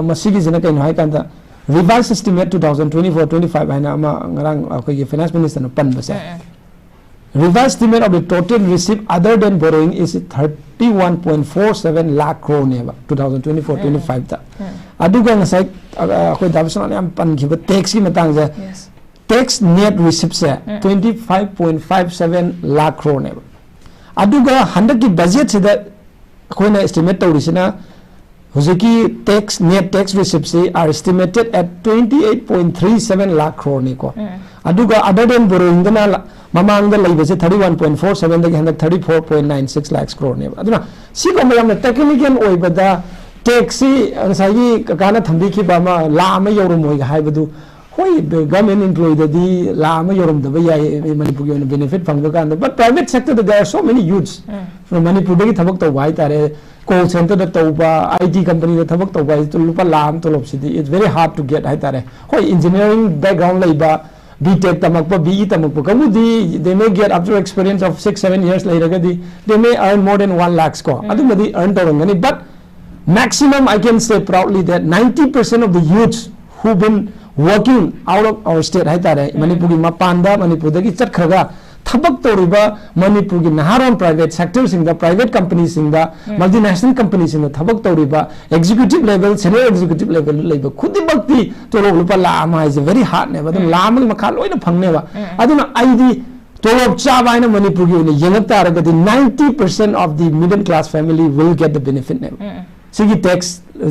masigi jena kai hai kanda revised estimate 2024-25 haina ama ngarang akoi finance minister no pan base revised estimate of the total receipt other than borrowing is 31.47 lakh crore neba 2024-25 ta aduga ngasai akoi dabson am pan khiba tax ki matang ja tax net receipt se 25.57 lakh crore neba aduga handak ki budget se da akoi na estimate tawrisina Huziki tax net tax receipts are estimated at 28.37 lakh crore ni ko. Aduga other than borrowing dana mamang da lai base 31.47 dagi handak 34.96 lakhs crore ni. Aduna si ko mayam na technical oi bada tax si sai kana thambi ki ba ma la ma yorum moi ga haibadu hoi government employee dadi la ma yorum da ba yai Manipur gi benefit phang kan but private sector there are so many youths from Manipur dagi thabak to wai tare call center da tauba IT company da thabak tauba to lupa lam to lop sidi it's very hard to get hai tare hoi engineering background laiba BTech tamakpa BE tamakpa kamudi they may get after experience of 6-7 years later gadi they may earn more than 1 lakh ko adumadi earn tawangani but maximum I can say proudly that 90% of the youths who've been working out of our state hai tare Manipur gi mapanda Manipur dagi chatkhraga thabak toriba Manipur gi naharon private sector sing the private companies sing the multinational companies sing the thabak toriba executive level senior executive level leiba khudi bakti tolo lupa lama is very hard ne badum lama makha loina phangne ba aduna ID tolo chaba ina Manipur gi ne yengata aragadi 90% of the middle class family will get the benefit ne sigi tax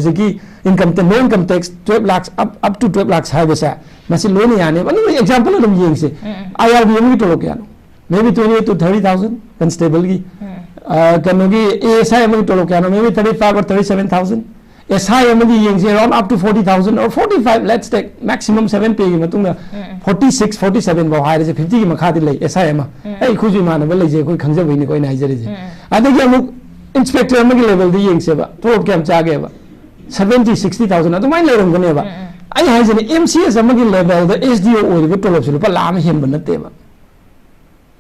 sigi income no income tax 12 lakhs up to 12 lakhs hai besa masi loan yani anu example dum yeng se IRBM gi tolo kya maybe 28 to 30,000 constable gi kanogi ASI amagi tolo kya maybe 35 or 37,000 SI amagi yeng se around up to 40,000 or 45 let's take maximum 7 pay gi matung 46 47 ba hai je 50 gi makha di lai SI ama ei khuji mana ba lai je koi khangja bini koi nai jare je adagi amuk inspector amagi level di yeng se ba top kam cha ge ba 70-60,000 adu mai lerom gane ba ai hai je MCS amagi level the SDO oi ge tolop silu pa lam hen ban te ba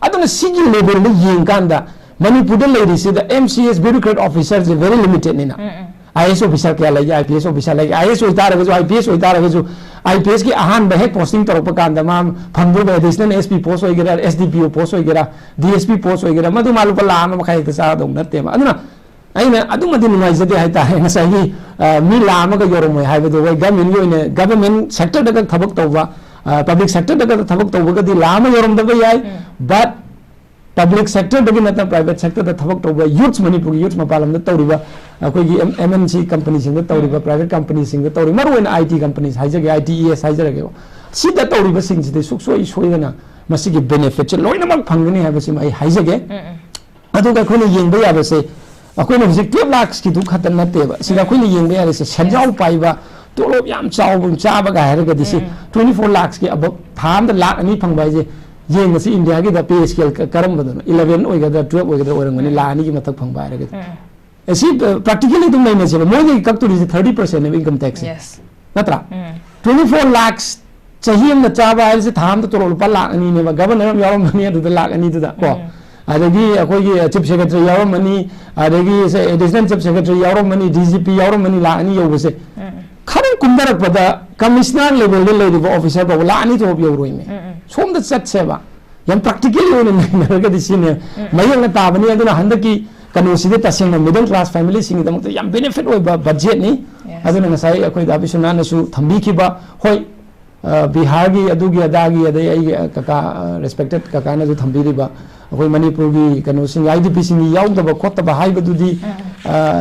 aduna sigi level de yeng kanda Manipur de lady se the MCS bureaucrat officers is very limited nina IS officer kya lai IPS officer lai IS oi tar ge jo IPS oi tar ge jo IPS ki ahan ba hek posting torop kanda ma phambu ba additional SP post oi gera SDPO post oi gera DSP post oi gera madu malu pa lam ma khai ta sa dong na te ma aduna aina adumadi numai jade hai ta hai sai mi lam ga yorom hai ba do government yo ne government sector daga thabak tawwa public sector daga thabak tawwa ga di lam yorom da ba yai but public sector daga nata private sector da thabak tawwa youths Manipur youths mapalam da tawriba akoi gi MNC companies sing da tawriba private companies sing da tawri maru en IT companies hai jage ITES hai jage si da tawriba sing si de suksoi soina masi gi benefit loina mak phangni ha ba si mai hai jage adu ga khone yeng ba ya ba se akoi na hojik 12 lakhs ki du khatan na te ba si da khoi ni yeng ba ya se sanjau pai ba tolop yam chaw bum cha ba ga ha ga di si 24 lakhs ki above tham da lakh ani phang ba je yeng si India gi da pay scale karam ba 11 oi ga da 12 oi ga da orang ni la ani gi matak phang ba ra ga esi practically dum nai na se mo gi kak tu ri 30% of income tax yes natra 24 lakhs chahi am na cha ba se tham da tolop pa lakh ani ne ba governor am yarom mani adu da lakh ani du da ko adagi akoi gi chief secretary yarom mani adagi se additional chief secretary yarom mani DGP yarom mani la ani yo se kharan kumdarak pada commissioner level le le officer ba la ani to yo roi me som da chat se ba yam practically on naraga di sine mayang na tabani aduna handaki kanu side tasing middle class family sing dam yam benefit oi budget ni aduna ngasai akoi da bisuna na su thambi ki ba hoi Bihar gi adugi adagi adai ai kaka respected kaka na ju thambi ri ba akoi Manipur gi kanu sing IDP sing yaw da ba khot ba hai ba du di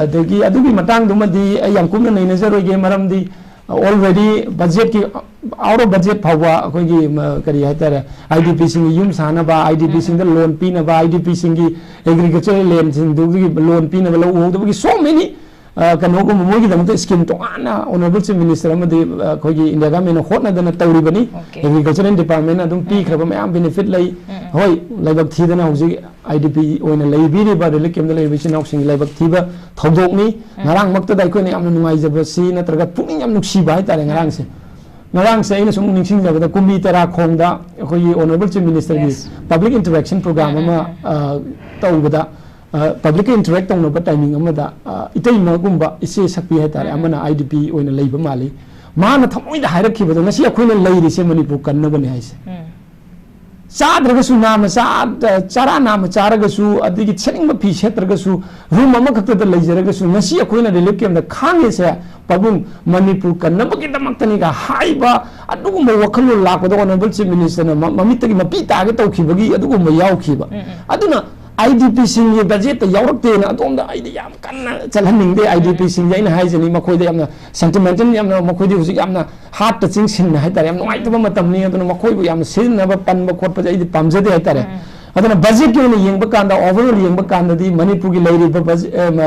degi adugi matang dum di yam kum na nei zero ge maram di already budget ki out of budget phawa akoi gi kari ha tare IDP sing yum sana ba IDP sing da loan pi na ba IDP sing gi agricultural land sing du gi loan pi na ba lo da gi so many kanu ko mo gi dam to scheme to ana honorable chief minister amadi akoi gi India government hot na dana tawri bani agricultural department adum pi khra ba mayam benefit lai hoi laibak thi dana hoji IDP oina laibiri ba relic kem da lai bisin housing laibak thi ba thodok ni ngarang makta dai ko ni amna nungai jaba si na traga puning am nuksi ba tare ngarang se ngarang se ina sum ningsing da kumbi tara khong da akoi honorable chief minister gi public interaction program ama tawbada public interact tong no timing amada itay magumba ise sakpi hai tare amana IDP oina leiba mali mana thamoi da hairak ki bado ngasi akoina leiri se Manipur kanna bane haise chadraga su nama chara nama charaga su adigi chening ma phi setraga su room ama khakta da leijaraga su ngasi akoina relief kem da khange se pabung Manipur kanna bagi damaktani ga haiba adugumba wakhalo lakbada honorable chief minister na mamitagi mapi tage tawkhibagi adugumba yawkhiba aduna IDP sing ye budget ta yawrakte na adom da id yam kanna chalhaning de IDP sing ye na haijani makhoi de yamna sentimental yamna makhoi de husik yamna heart touching sin hai tare yam noi taba matam ni aduna makhoi bu yam sin na ba pan ba khot pa id pamjade hai tare aduna budget ki ne yengba kanda overall yengba kanda di Manipur gi leiri ba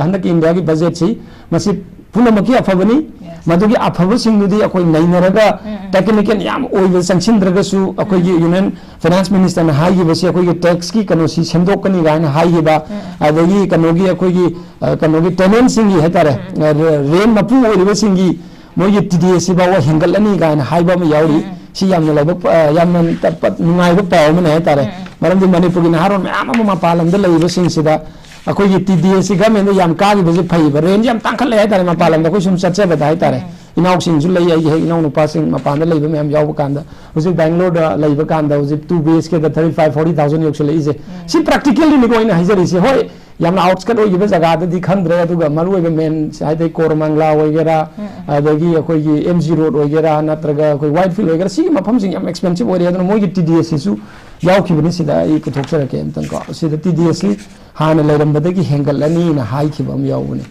handak India gi budget si masi puna maki afabani madugi afaba sing du di akoi nainaraga technical yam oil sanction draga su akoi gi union finance minister na hai gi basi akoi gi tax ki kano si sendok kani ga na hai gi ba adagi kano gi akoi gi tenant sing gi hetare rain mapu oil ba sing gi mo gi TDS ba wa hengal ani ga na hai ba ma yauri si yam na yam na tapat nungai ba paw ma na hetare maram di Manipur gi na haron ma ama ma palam da lai ba sing sida akoi gi TDS ga men yam ka gi ba phai ba rain yam tangkhal le hetare ma palam da koi sum satse ba dai tare inaw sing ju lai ai inaw nu passing ma pan da lai ba me am yaw ba kanda usi Bangalore da lai ba kanda usi 2 BHK da 35-40,000 yok sele ise si practically ni ko ina haizari si hoi yamna outskirt oi ba jaga da di khandre aduga maru ba men sai dai Kormangla oi gera adagi akoi gi MG road oi gera natraga akoi Whitefield oi gera si ma pham sing yam expensive oi aduna moi gi TDS su yaw ki bani sida ai ko thokchara ke amtan ko sida TDS li hana lairam badagi hengal ani na hai ki bam yaw bani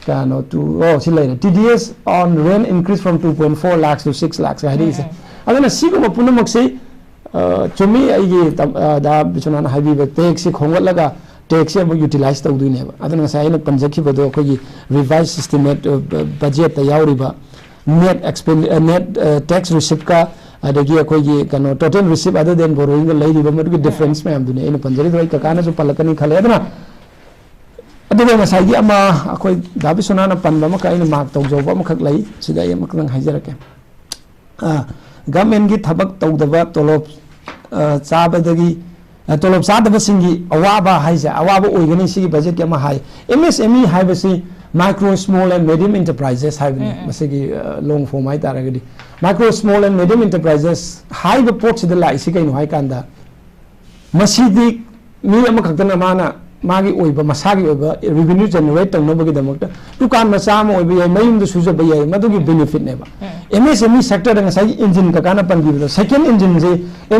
kano to si laira TDS on rent increase from 2.4 lakhs to 6 lakhs hai ri se aduna si ko puna mak se chumi ai gi da bichuna haibi ba tax khongat laga tax se utilize tau du ne ba aduna sai na panjaki bodo ko gi revised estimate budget ta yauri ba net tax receipt ka adagi akoi gi kano total receipt other than borrowing the lady ba madu difference me am du ne ina panjari doi ka kana jo palakani khale aduna aduna ngasai gi ama akoi dabi sunana panba ma ka ina mark tau jo ba ma khak lai sida ai mak nang haijarake government gi thabak tau daba tolop chabadagi tolop sadaba singi awaba haise awaba oigani sigi budget ke ma hai MSME haibasi micro small and medium enterprises haibani masigi long form hai taragadi micro small and medium enterprises haiba port sida lai si kai no hai kanda masidi mi ama khaktana mana magi oiba masagi oiba revenue generate tawna bagi damakta dukan macha ma oiba yai mayum du suja ba yai madugi benefit ne ba MSME sector dang sai engine ka kana pangi ba second engine je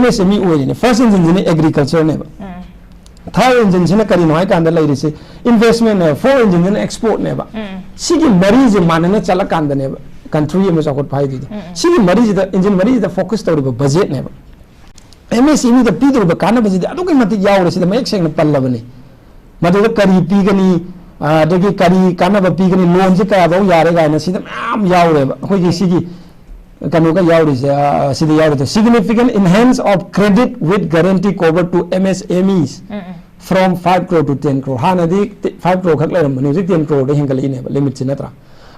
MSME oi ne first engine je agriculture ne ba third engine je na kari noi kan da lai ri se investment ne fourth engine ne export ne ba sigi mari je manana chala kan da ne ba country ma sakot phai di sigi mari je da engine mari je da focus tawri ba budget ne ba MSME da pidur ba kana ba je adu kai mati yaw re se da mek seng na palla ba ne madura kari pigani adagi kari kana ba pigani loan je ka ba yare ga na sida am yawre ba khoi gi sigi kanu ka yawre sida yawre to significant enhance of credit with guarantee cover to MSMEs from 5 crore to 10 crore hana di 5 crore khak lai mani 10 crore de hengal ine ba limit sinatra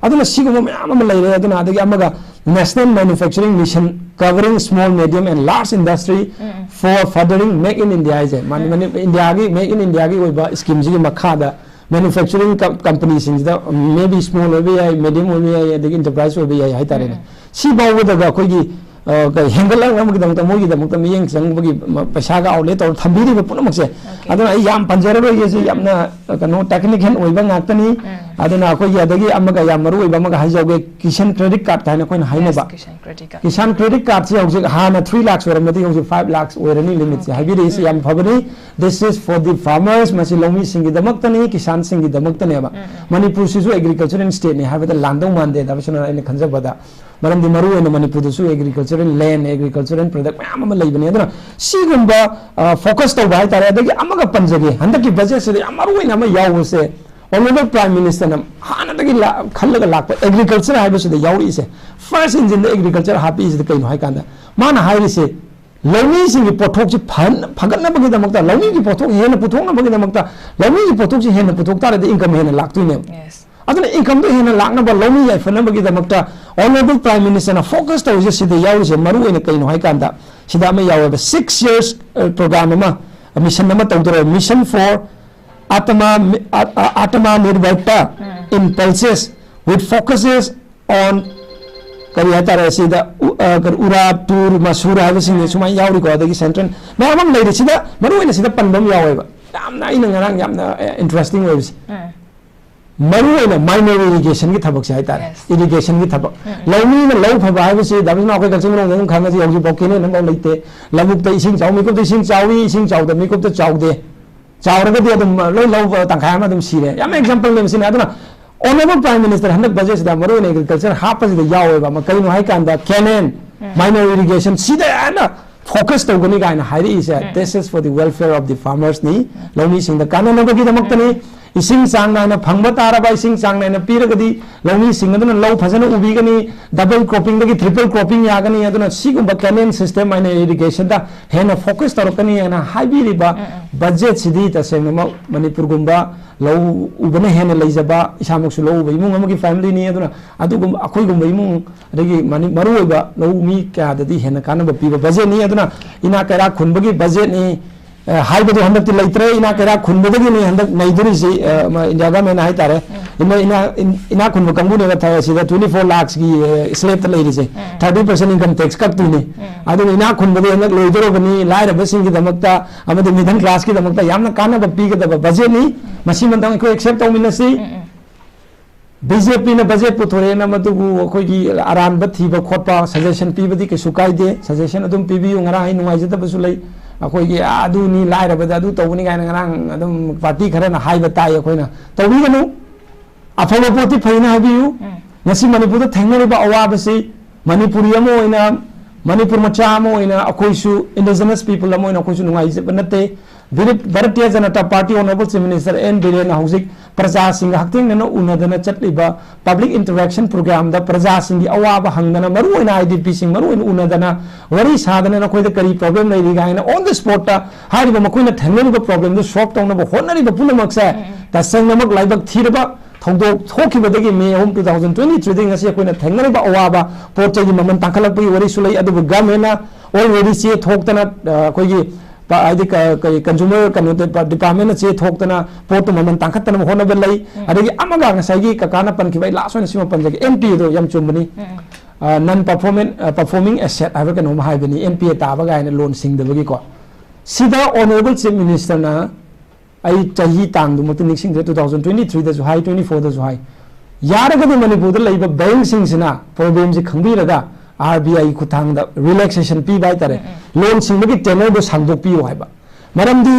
aduna sigu ma am lai re aduna adagi amaga national manufacturing mission covering small medium and large industry for furthering make in India is mani India gi make in India gi oiba scheme ji makha da manufacturing companies in the maybe small or medium or the enterprise or hai tare si ba wo da ko gi हेंगलंग मोगी मियें चंगी पैसा outlet तौर थम्बीब पुनमसे पंजरब ये कनो technical होनी अखोगे किसान credit card है किसान क्रेडिट कार्ड से हाँ 3 लाख हो 5 लाख होनी लिमिट से फबनी this is for the farmers लौमी किसान मणिपुर से एग्रीकल्चरल स्टेट ने लादौ मानदे खनजबद मरमदी Manipur agricultural land agricultural product मैम लेबने फोकस तब है पंजगे हंक की बजेट से ऑनरेबल प्राइम मिनिस्टर हाँ खल लाप एग्रीकल्चर है फर्स्ट इंजिन एग्रीकल्चर हापी कहीं माना है लौमी की पोथों से फगटनबगीदमक्ता लौमी की पोथों हेन पुथोनबगीदमक्ता लौमी की पोथों से हेन पुथोक्तारदि इनकम हेन लाक्तोइने अदुना इनकम दो हेन लाक्नब लौमी याइफनबगीदमक्ता ऑनरेबल प्राइम मिनिस्टर फोकस तौजे सिदे याउरिसे मरु ओइना कइनो हाइकांदा सिदा अमे यावबा 6 years प्रोग्राम अमा मिशन अमा तौदरो मिशन फॉर आत्मा निर्भरता इन पल्सेस विथ फोकसेस ऑन करी है सिदा उरा टूर मसूर है सुमाय यावरिको सेंट्रल मैम लेसिदा मरु ओइना सिदा पंदम यावेबा यामना इना ngarang यामना इंटरेस्टिंग ओइस मरु माइनर इरिगेशन की थबक से इरिगेशन की थबक लौमी में लौ फब है दाबना अखोई कल्चर खाने हौजी पौकेने नंबर लेते लबुक इसिंग चाउ मिकुप इसिंग चावी इसिंग चाउद मिकुप चाउदे चाउरगदी अदम लोई लौ तंखाय अदम सिरे याम एग्जांपल लेमसिने अदना ऑनरेबल प्राइम मिनिस्टर हंडक बजेट से मरु एग्रीकल्चर हापसि यावेबा मकैनो हाई कांदा कैनन माइनर इरिगेशन सीधे आना फोकस तौगनी गायना हाइरी is this is for the welfare of the farmers नी लौमी सिंग द काननबगी दमक्तनी इसिंग चांग नायना फंगबा ताराबा इसिंग चांग नायना पीरगदी लौमी सिंग अदुना लौ फजना उबीगनी डबल क्रॉपिंग दगी ट्रिपल क्रॉपिंग यागनी अदुना सिगुंबा कैनन सिस्टम माइना इरिगेशन दा हेना फोकस तौरकनी ना हाइबिरिबा बजेट सिदी तसेंगमा मणिपुर गुंबा लौ उबने हेना लेजबा इसामक्सु लौ उबा इमुंग अमगी फैमिली नि अदुना अदुगुम अखोई गुंबा इमुंग अदगी मरु ओइबा लौ मी क्याददी हेना कानबा पीबा बजेट नि अदुना इना कैरा खुनबगी बजेट नि हाइबदो हंदक लेत्रे इना कैरा खुनबदगी नि हंदक नैदुरिसि इंडिया गवर्नमेंट हाइ तारे इना खुनब कंगु ने था सिदा 24 लाख की स्लेब त लेरिसे 30% इनकम टैक्स कटुने अदु इना खुनबदे हंदक लेदोरबनी लाइरबसिंग की दमकता अमदे मिडल क्लास की दमकता यामना कानब पीगदब बजेट नि मसी मंदम को एक्सेप्ट तौमिनसी बीजेपी ने बजेट पुथोरे ना मदुगु अखोगी अरानब थीब खोपा सजेशन पीबदी के सुकाइदे सजेशन अदुम पीबियु ngara hai nuwaijadabsu lei अखोगी आदुनी लाइरबद अदु तौबनी गायना ngara अदुम पार्टी खरना हाइब ताय अखोइना तौबिगनु अफब पोती फैना हाबियु ngasi manipur da thengnariba awabasi manipuri amo oina manipur macha amo oina अखोइसु indigenous people amo oina अखोइसु nuwaijab nate Bharatiya Janata party honourable chief minister N Biren हौजिक प्रजा सिंह हक्तिंग न उनदना चटलिबा पब्लिक इंटरेक्शन प्रोग्राम दा प्रजा सिंह की अवाब हंगना मरु ओइना आईडीपी सिंह मरु ओइना उनदना वरी साधना न कोइदा करी प्रॉब्लम लेरि गायना ऑन द स्पॉट ता हारिबा मकोइना थेंगरिबा प्रॉब्लम दो सॉल्व तौनबा होनरिबा पुनमक्सा तसंगमक लाइबक थीरबा थौदो थोखिबदगी मे 2023 दिन ngasi कोइना थेंगरिबा अवाबा पोचगी ममन ताखलपई वरी सुलै अदु गवर्नमेंट ऑलरेडी से थोक्तना कोइगी कंज्यूमर डिपार्टमेंट से थोक्तना पोट ममन तांखतन होनब लई अदगी अमगा ngसाई ककाना पनखिबै लासोन सिम पंजगे एमपी दो यम चुमबनी नॉन परफॉर्मिंग एसेट हाइबा कनो हाइबनी एमपी ताबा गायना लोन सिंगदबगी को सिदा ऑनरेबल चीफ मिनिस्टर ना आई चाही तांग दुमत निक्सिंग 2023 दा जो हाई 24 दा जो हाई यारगदि मणिपुर दा लइबा बैंक सिंगसिना प्रॉब्लम से खंगबिरगा आरबीआई खुथांग रिलैक्सेशन पी बाय तारे लोन सिंगबगी टेनर दो सांगदो पियो हाइबा मरमदी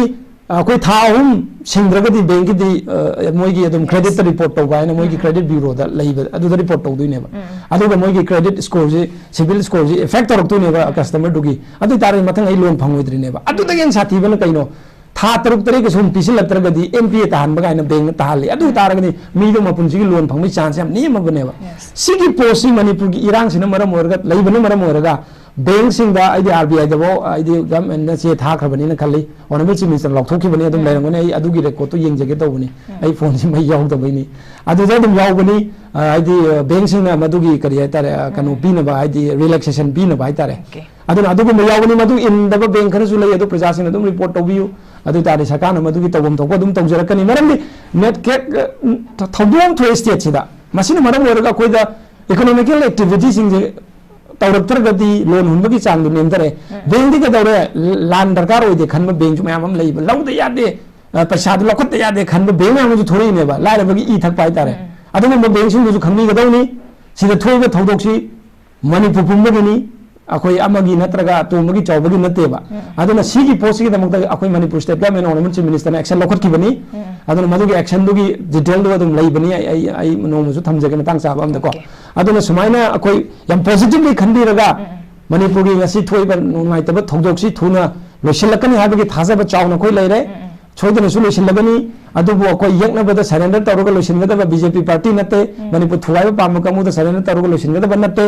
कोई था हम सिंद्रगदी बैंक दी मोइगी अदम क्रेडिट रिपोर्ट तौबा है मोइगी क्रेडिट ब्यूरो दा लइबा अदु रिपोर्ट तौदुनेबा अदुगा मोइगी क्रेडिट स्कोर जे सिविल स्कोर जे इफेक्ट तौरक्तुनेबा कस्टमर दुगी अदु तारे मथंग आई लोन फंगोइद्रिनेबा अदु दगेन साथीबन कइनो था तरुक तरे के सुम पिसिल लत्रगदी एमपी ताहनबा गायना बैंक ताहले अदु तारगनी मीदो मपुनसिगी लोन फंगबी चांस याम नेमबनेबा सिगी पोसी मणिपुर की इरांग सिना मरम ओरगा लइबन मरम ओरगा बैंक सिंगदा आईडी आरबीआई दबो आईडी गवर्नमेंट से थाखरबनी न खल्ली ऑनरेबल चीफ मिनिस्टर लौथोखिबनी अदुम लेरंगने आई अदुगी रेकॉर्ड तो येंजगे तौबनी आई फोन से मै यावदबैनी अदुदा अदुम यावबनी आईडी बैंक सिंगना मदुगी करी हाइतारे कनो पीनबा आईडी रिलैक्सेशन पीनबा हाइतारे अदुना अदुगुम यावबनी मदु इनदबा बैंक खरसु लई अदु प्रजा सिंगना अदुम रिपोर्ट तौबियु अदु तारे सरकार मदुगी तौबम तौको अदुम तौजरकनी मरमदि नेट के थौदोम थ्रो स्टेट सिदा मसिन मरम ओरगा कोइदा इकोनॉमिकल एक्टिविटी सिंग तौरक्तरगदी लोन हुनबगी चांग नेमतरे बैंक दी कदौरे लान दरकार होइदे खनब बैंक मैम हम लैब लौद यादे पैसा लखत यादे खनब बैंक मैम जो थोड़ी नेबा लाइरबगी ई थक पाइ तारे अदम बैंक सिंग जो खमनी गदौनी सिदा थोइबे थौदोक्सी मणिपुर पुंबगिनी अखोई अमगी नत्रगा तोमगी चौबगी नतेबा अदुना सिगी पोस्टगी दमक अखोई Manipur state government honourable chief minister ने एक्शन लखत किबनी अदुना मदुगी एक्शन दुगी डिटेल दो अदुम लैबनी आई नोमसु थमजगे मतंग साबा अमदको अदुना सुमाइना अखोई यम पॉजिटिवली खंबीरगा मणिपुरी ngasi थोइबा नुंगाइतबा थौदोक्सी थुना लोइसिलकनी हाबगी थाजबा चावना खोइ लैरे छोइदना सु लोइसिलगनी अदुबो अखोई यकनबदा सरेंडर तौरगा लोइसिनगदबा बीजेपी पार्टी नते मणिपुर थुवाइबा पाम कमुदा सरेंडर तौरगा लोइसिनगदबा नते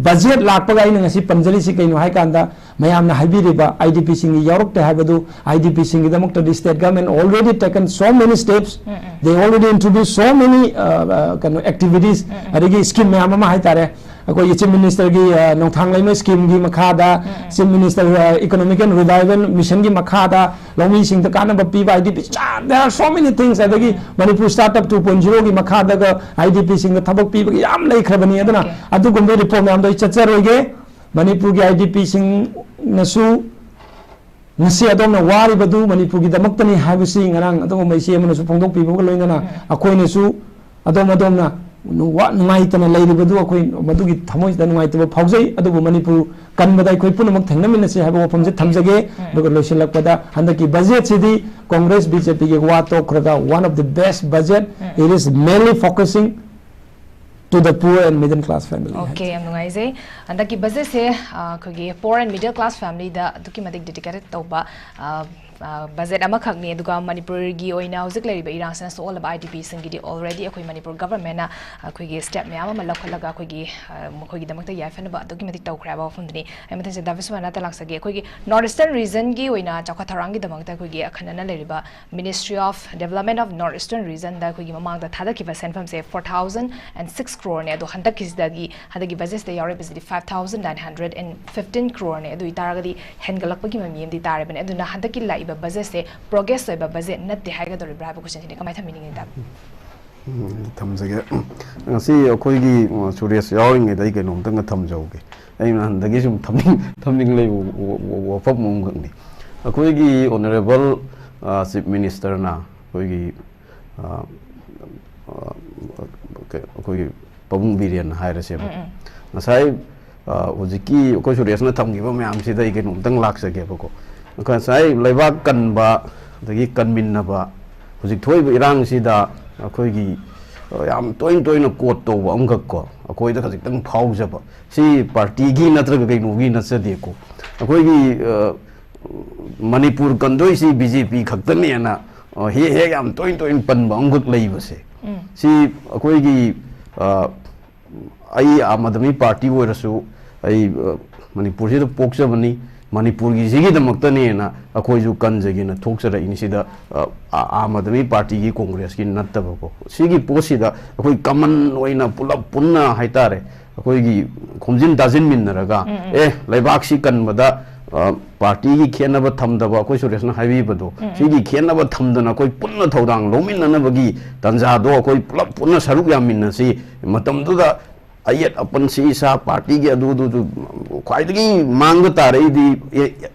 बजेट लाकपगा इन ngasi पंजली सि कैनो हाइ कांदा मयामना हाइबिरिबा आईडीपी सिंगी यावरकते हाबदु आईडीपी सिंगी दमकता the state government already taken so many steps they already introduce so many कनो एक्टिविटीज अदगी स्कीम मयामा हाइ तारे अखोई चीफ मिनिस्टर की नोथांग लैम स्कीम की मखादा chief minister economic and revival mission की मखादा लौमी सिंग द कानब पीबा IDP there are so many things अदगी मणिपुर स्टार्टअप 2.0 की मखादा आईडीपी सिंग थबक पीबा याम लैखरबनी अदना अदुगुम रिपोर्ट नाम दो चचरोगे मणिपुर की IDP Singh नसु ngasi adom na wari badu manipur gi damaktani habisi ngarang adom mai si amana su phongdok pibu loinana akoi ne su adom na nungai tana leiri badu akoi madu gi thamoi da nungai taba phaujai adubu manipur kan badai koi punamak thengnamina se haba wafamje thamjage dogo loisilakpada handaki budget sidi congress bjp gi wa to khraga one of the best budget it is mainly focusing to the poor and middle class family. Okay, I'm going to say, and the budget say, poor and middle class family the documented dedicated toba budget amakagni eduga Manipur gi oina hojik leriba irang so all of IDP singidi already akoi Manipur government na akoi gi step meyam ama lakhalaga akoi gi mokoi gi damakta yaifan ba documented tawkhra fundni amate se Bishwanath talaksage akoi gi northeastern region gi oina chakhatharang gi damakta akoi gi akhanana leriba Ministry of Development of Northeastern region da akoi gi mamang da thada kiba senfam se 4006 crore ne ado handak kisdagi hadagi budget de yare busy 5915 crore ne adu itaragadi hengalakpa gi mamiem di tare ben adu na handaki lai budget se progress ba budget natte haiga dori bra question ni kamai thamini da thamjage ngasi akoi gi SURESH yawing dai ke nom tang thamjauge ai nan dagi sum thamning lei wo phap mong ngni akoi gi honorable chief minister na akoi gi akoi gi pabung biren haira se ngasai hojiki akoi SURESH na thamgi ba myam si dai ke nom tang lak sage ba ko kan sai leibak kan ba dagi kan min na ba hojik thoi irang si da akoi gi yam toin na kot to ba amgak ko akoi da khajik tang phau ja ba si party gi natra ga nu gi na sa de ko akoi gi Manipur kandoi si BJP khaktani na he yam toin pan ba amgak lei ba se si akoi gi ai amadami party wo rasu ai Manipur si da poksa bani Manipur gi sigi da maktani na akoi ju kanjagi na thoksara inisida amadami party gi congress gi nattaba ko sigi posida akoi common oina punna haitare akoi gi khomjin dajin minnaraga laibak si kanbada party gi khenaba thamdaba akoi SURESH na haibi bado sigi khenaba thamdana akoi punna thodang lominna bagi tanja do akoi punna saruk yam minna si matam du da ayat अपन से इसा party के अदू दू ख्वाइदगी मांग तारे दी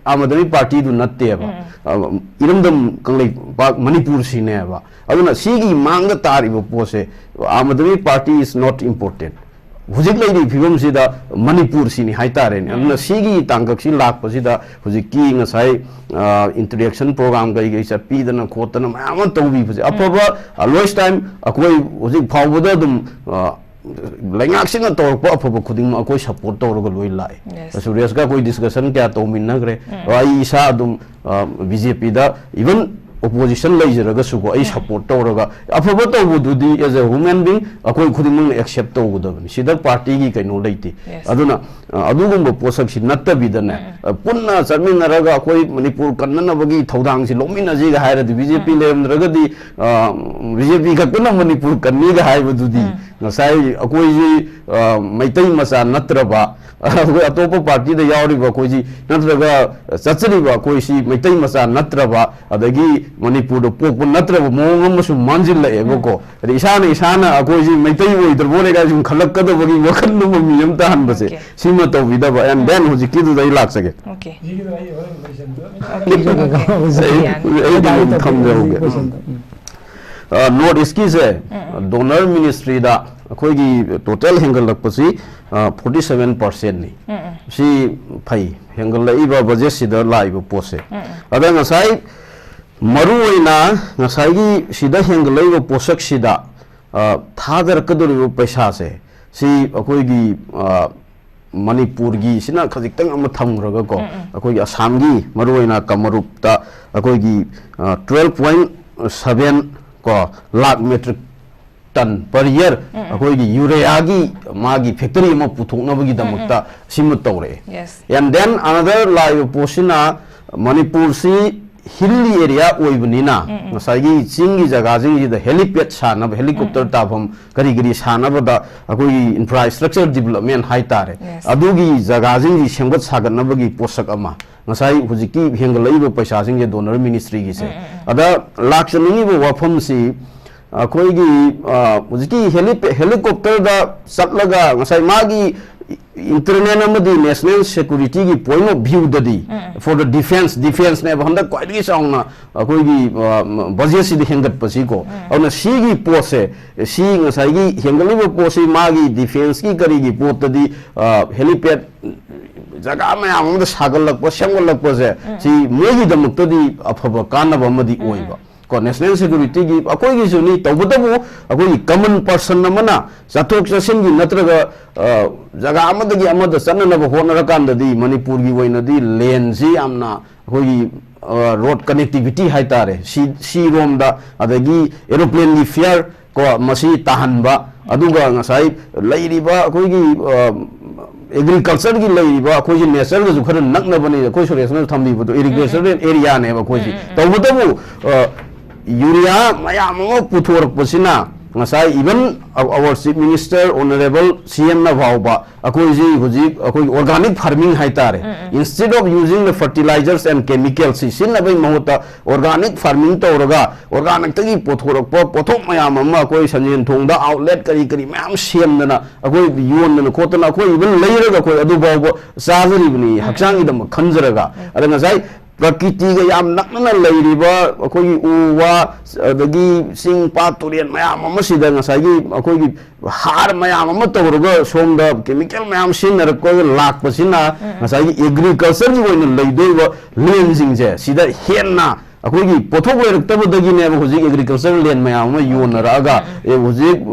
आमदनी party दू नत्ते है इरमदम कंगले मणिपुर सीने है अदुना सीगी मांग तारी वो पोसे आमदनी पार्टी इज नॉट इम्पोर्टेंट हुजिक लेदी फिबम सिदा मणिपुर सीनी हाइ तारे ने अदुना सीगी तांगक सी लाख पसिदा हुजिक की ngасai इंट्रोडक्शन प्रोग्राम गई गई पीदना खोतना मयाम तौबी फसे अफबा लोइस टाइम अकोई हुजिक फावबदा दुम लैंगाक्सिंग तौरप अफब खुदिंग अकोई सपोर्ट तौरग लोई लाए SURESH का कोई डिस्कशन क्या तो मिन्नग्रे आई इसा दुम BJP दा even opposition laijaraga sugo ai support tawraga afaba tawbududi as a human being akoi khudimung accept tawbudabani sida party gi kaino leite aduna adugumba posak si natta bidana punna charminaraga akoi Manipur kannana bagi thaudang si lomina ji ga haira di BJP lemraga di BJP ka kunna Manipur kanni ga haibududi ngasai akoi ji maitai masa natraba akoi atopa party da yauriba akoi ji natraga chachriba akoi si maitai masa natraba adagi manipur do pokpa natraba mong amasu manjil la ebako isana akoi ji maitai oidrbo le ga jum khalak kada bagi wakhan no mi yam ta han base sima to vidaba and then hoji kidu dai lak sake okay North East ki se donor ministry da akoi gi total hengal lakpasi 47% ni si phai hengal la iba budget sida la iba pose ada ngasai maru oina ngasai gi sida hengal la iba posak sida thadar kaduri paisa se si akoi gi Manipur gi sina khajik tang am thamraga ko akoi gi Assam gi maru oina kamarup ta akoi gi 12.7 ko lakh metric ton per year akoi gi urea gi magi factory ma puthokna bagi damakta sim tawre and then another live posina Manipur si hilly area oibnina ngasai gi chingi jaga ji the helipad sana helicopter tabam kari gari sana bada akoi infrastructure development hai tare adugi jaga ji semgat sagatna bagi posak ama ngasai hujiki hengalai ba paisa sing je donor ministry gi se ada lakshani bo wafam si akoi gi hujiki helicopter da satlaga ngasai magi internet amadi national security gi point of view dadi for the defense ne bhanda quite gi sauna akoi gi budget si hengat pasi ko auna si gi pose si ngasai gi hengali bo pose magi defense gi kari gi pot dadi helipad jaga ma amda sagal lak posam lak pose si mogi damuk tadi afaba kana ba madi oiba ko national security gi akoi gi juni tawbutabu akoi common person namana jatok jasin gi natraga jaga amadagi amada sanna ba honara kanda di Manipur gi waina di lane ji amna akoi road connectivity hai tare si rom da adagi aeroplane gi fare ko masi tahanba aduga ngasai lairiba akoi gi agriculture ki lairiba akoi ji nature ga jukhar nakna bani akoi SURESH thambi bu irrigation area ne ba akoi ji tawbutabu urea mayam puthor pasina ngasai even our chief minister honorable CM na bhauba akoi ji huji akoi organic farming hai tare instead of using the fertilizers and chemicals sin na bai mahuta organic farming to roga organic tagi pothorok pothok mayam amma akoi sanjen thongda outlet kari mayam sem na akoi yon na khotna akoi even leiraga akoi adu bhauba sajari bni haksang idam khanjaraga ada ngasai Prakiti ga yam nakna leiriba akoi uwa dagi sing paturian mayam amasida ngasai gi akoi gi har mayam am tawruga somda chemical mayam sinnar ko lak pasina ngasai gi agriculture gi oina leidoiba lensing je sida henna akoi gi pothok leraktab dagi ne hoji agriculture len mayam ma yonaraga e hoji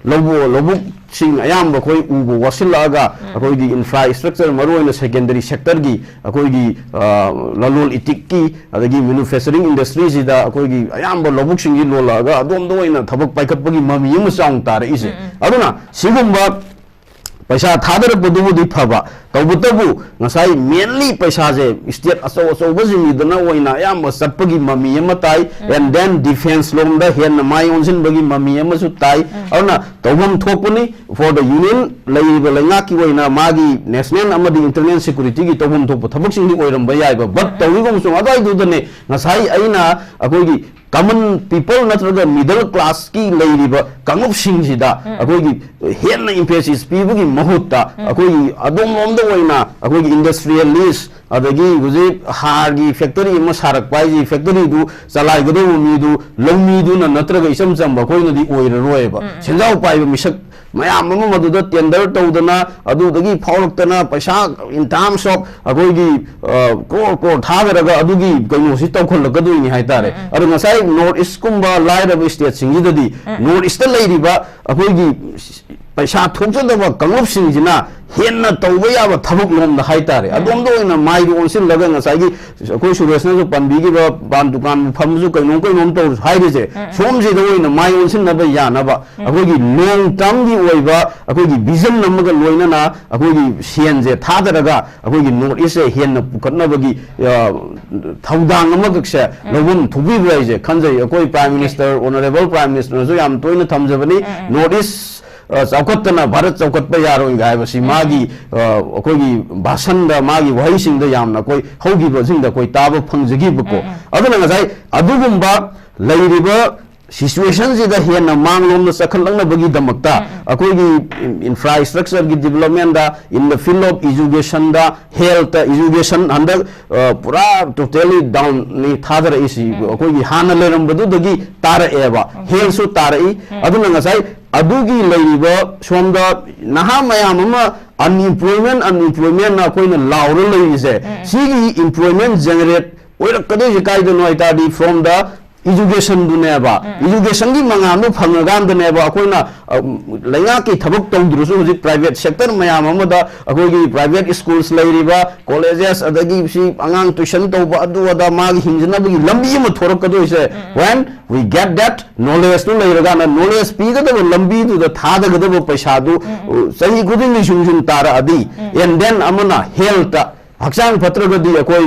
lobu sing ayam ba koi ubo wasilaga akoi gi infrastructure maroina secondary sector gi akoi gi lalol itik ki adagi manufacturing industry sida akoi gi ayam ba lobuk sing gi lolaga adom doina thabak paikhat bagi mami yum sang tar ise aduna sigumba paisa thadar budu di phaba tawbutabu ngasai mainly paisa je state aso bajimi dana oina ayam ba satpagi mami yam tai and then defense lom da hen mai onsin bagi mami yam su tai aduna tawbam thopuni for the union laiba langa ki oina magi national amadi international security gi tawbam thop thabak sing ni oiram ba yai ba but tawigom so adai du dane ngasai aina akoi gi common people natraga middle class ki leiriba kangup sing sida akoi gi hen emphasis pibugi mahutta akoi gi adom lomda oina akoi gi industrialist adagi guji har gi factory ma sarak pai ji factory du chalai gado mi du lomi du na natraga isam chamba koi na di oira roeba senjau pai misak mayam ma madu da tender tawdana adu dagi phauloktana paisa in terms of akoi gi ko thagaraga adugi kaino si tawkhol ni hai tare adu ngasai North East kumba lairaba state singi dadi North East leiriba akoi gi paisa thokjadaba kangup singjina henna tawba yaba thabuk lomda hai tare adom do ina mai ron sin laga ngasai gi akoi SURESH na panbi gi ba ban dukan phamju kaino to hai je som ji do ina mai ron sin na ba ya na ba akoi gi long term gi oiba akoi gi vision namaga loina na akoi gi sian je thadaraga akoi gi North East henna pukatna bagi thaudang amagak se lobum thubi bai je khanjai akoi prime minister honorable prime minister jo yam toina thamjabani North East चौकतना भारत चौकत यारो गायबसी मागी अखोगी भाषण दा मागी वही सिंह दा यामना कोई होगी बजिंग दा कोई ताब फंगजगी बको अदुना ngasai aduगुम्बा लैरिबा सिचुएशन से दा हेन मांगलोम दा सखलंग बगी दमकता अखोगी इंफ्रास्ट्रक्चर की डेवलपमेंट दा in the field of education दा हेल्थ एजुकेशन अंदर पूरा टोटली डाउन नि थादर इसी अखोगी हाना लेरम बदु दगी तार एबा हेल्थ सु तार ई अदुना ngasai अदुगी लैरिबा सोमदा नहा मयाम अमा अनएम्प्लॉयमेंट ना कोइना लाउर लैरिसे सिगी एम्प्लॉयमेंट जनरेट ओइरकदे जिकाइदनो आइतादी फ्रॉम द एजुकेशन दुनेबा एजुकेशन की मंगामु फंगगामदनेबा अखोइना लैंगा की थबक तौद्रुसु हुजि प्राइवेट सेक्टर मयाम अमदा अखोइगी प्राइवेट स्कूल्स लैरिबा कॉलेजेस अदगी सी अंगांग ट्यूशन तौबा अदु अदा मागी हिंजनाबगी लंबी अम थोरकदोइसे when we get that knowledge नु लैरगाना नॉलेज पीगदब लंबी दु द थादगदब पैसा दु सही खुदिंग सुंजुन तारा अदी एंड देन अमना हेल्थ हक्सांग फत्रगदी अखोइ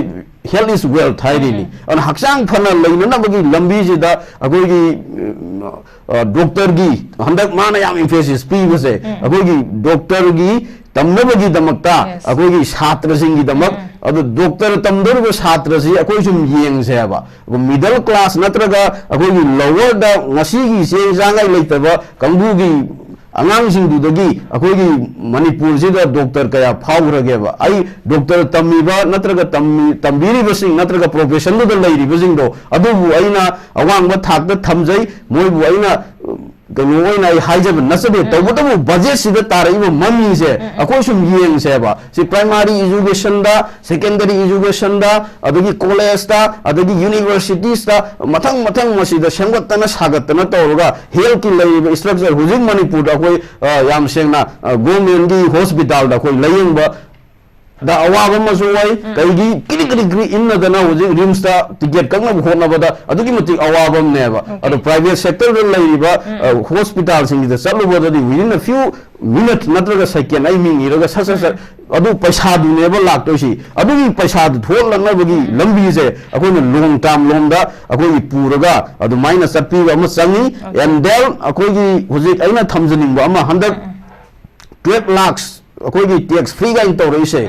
health is wealth haidini an haksang phana leina bagi lambi ji da agoi gi doctor gi handak mana yam emphasis pi base agoi gi doctor gi tamna bagi damakta agoi gi chhatra sing gi damak adu doctor tamdur go chhatra si agoi sum yeng se ba middle class natraga agoi gi lower da ngasi gi se jangai leitaba kangbu gi angang sing dudagi akogi manipur sida doctor kaya phawrageba ai doctor tamiba natraga tambiri basing natraga profession do lairi basing do adu aina awang ba thak da thamjai moi bu aina gano oina haijab nasabe tawbu budget sida tarai bo mami se akoi sum yeng se ba si primary education da secondary education da adagi college da adagi universities da mathang masida senggatana sagatana tawruga health ki lai structure hujing manipur da koi yam sengna government di hospital da koi layeng ba da awaba masuwai kaigi kiri inna dana hujing rims da ticket kangna khona bada adugi mati awaba neba adu private sector da laiba hospital sing da chalu bada di within a few minutes natraga second I mean iraga sa adu paisa du neba lakto si adugi paisa du thol langa bagi lambi se akoi long term lom da akoi puraga adu minus api ama sangi and then akoi gi hujik aina thamjaning ba ama 12 lakhs akoi gi tax free ga into reise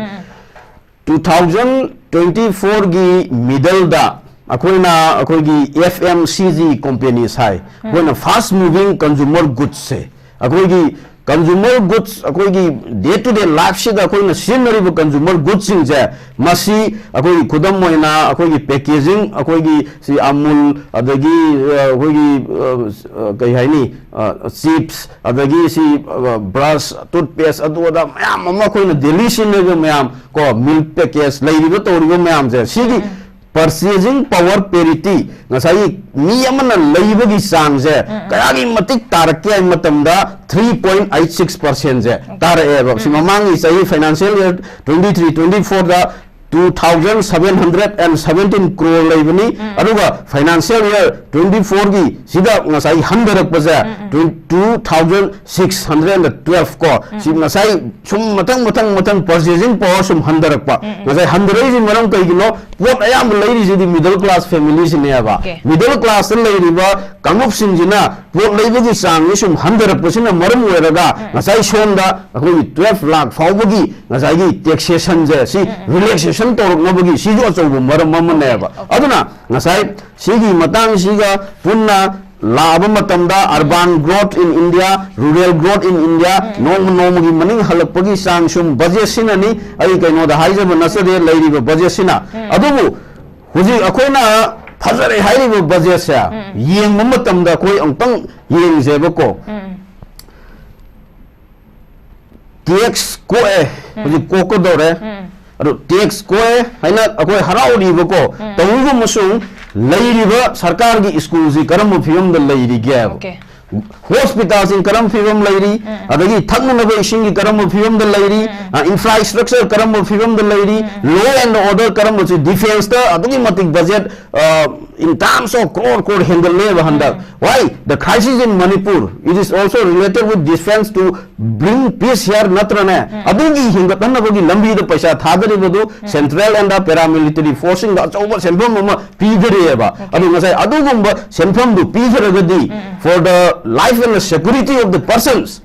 2024 gi middle da akoina akoigi FMCG companies hai akoina fast moving consumer goods se akoigi consumer goods akoigi day to day life se da akoina scenery consumer goods sing je masi akoigi khudam moina akoigi packaging akoigi si amul adagi akoigi kai haini chips adagi si brush toothpaste adu da mayam ama akoina daily scenery mayam ko milk package lairiba toriba mayam je sigi purchasing power parity ngasai mi amana leibagi sang je kayagi matik tarke matamda 3.86% je tar eba simamangi sai financial year 23-24 da 2,717 crore leibani aduga financial year 24 gi sida ngasai 100 paja 2,612 ko si ngasai sum matang purchasing power sum 100 pa ngasai 100 ji maram kai gino pot ayam leiri ji middle class families ne aba middle class leiri ba kamup sinjina pot leibi gi sang ni sum 100% na maram oiraga ngasai somda akoi 12 lakh fawbagi ngasai gi taxation je si relaxation toroknabagi sijo achobo maram amane ba aduna ngasai sigi matang siga punna laba matamda urban growth in India rural growth in India nom gi maning halapagi sang sum budget sinani ai kaino da haijaba nasade leiriba budget sina adubu huji akoina phajare hairiba budget sa yeng matamda koi angtang yeng jebako tax ko huji kokodore adu tax ko haina akoi haraudi bako tawugo musung leiriba sarkar gi school ji karam phiyam da leiri gya hospital sin karam phiyam leiri adagi thangna ba ising gi karam phiyam da leiri infrastructure karam phiyam da leiri law and order karam chi defense da adagi matik budget in terms of crore handle level handa. Why the crisis in Manipur? It is also related with defense to bring peace here. Natrane. Adugi hinga tanna bogi lambi the paisa thadari bodu central and the paramilitary forcing the over senfam mama pidere ba. Adu masai adugumba senfam du pidere gadi for the life and the security of the persons.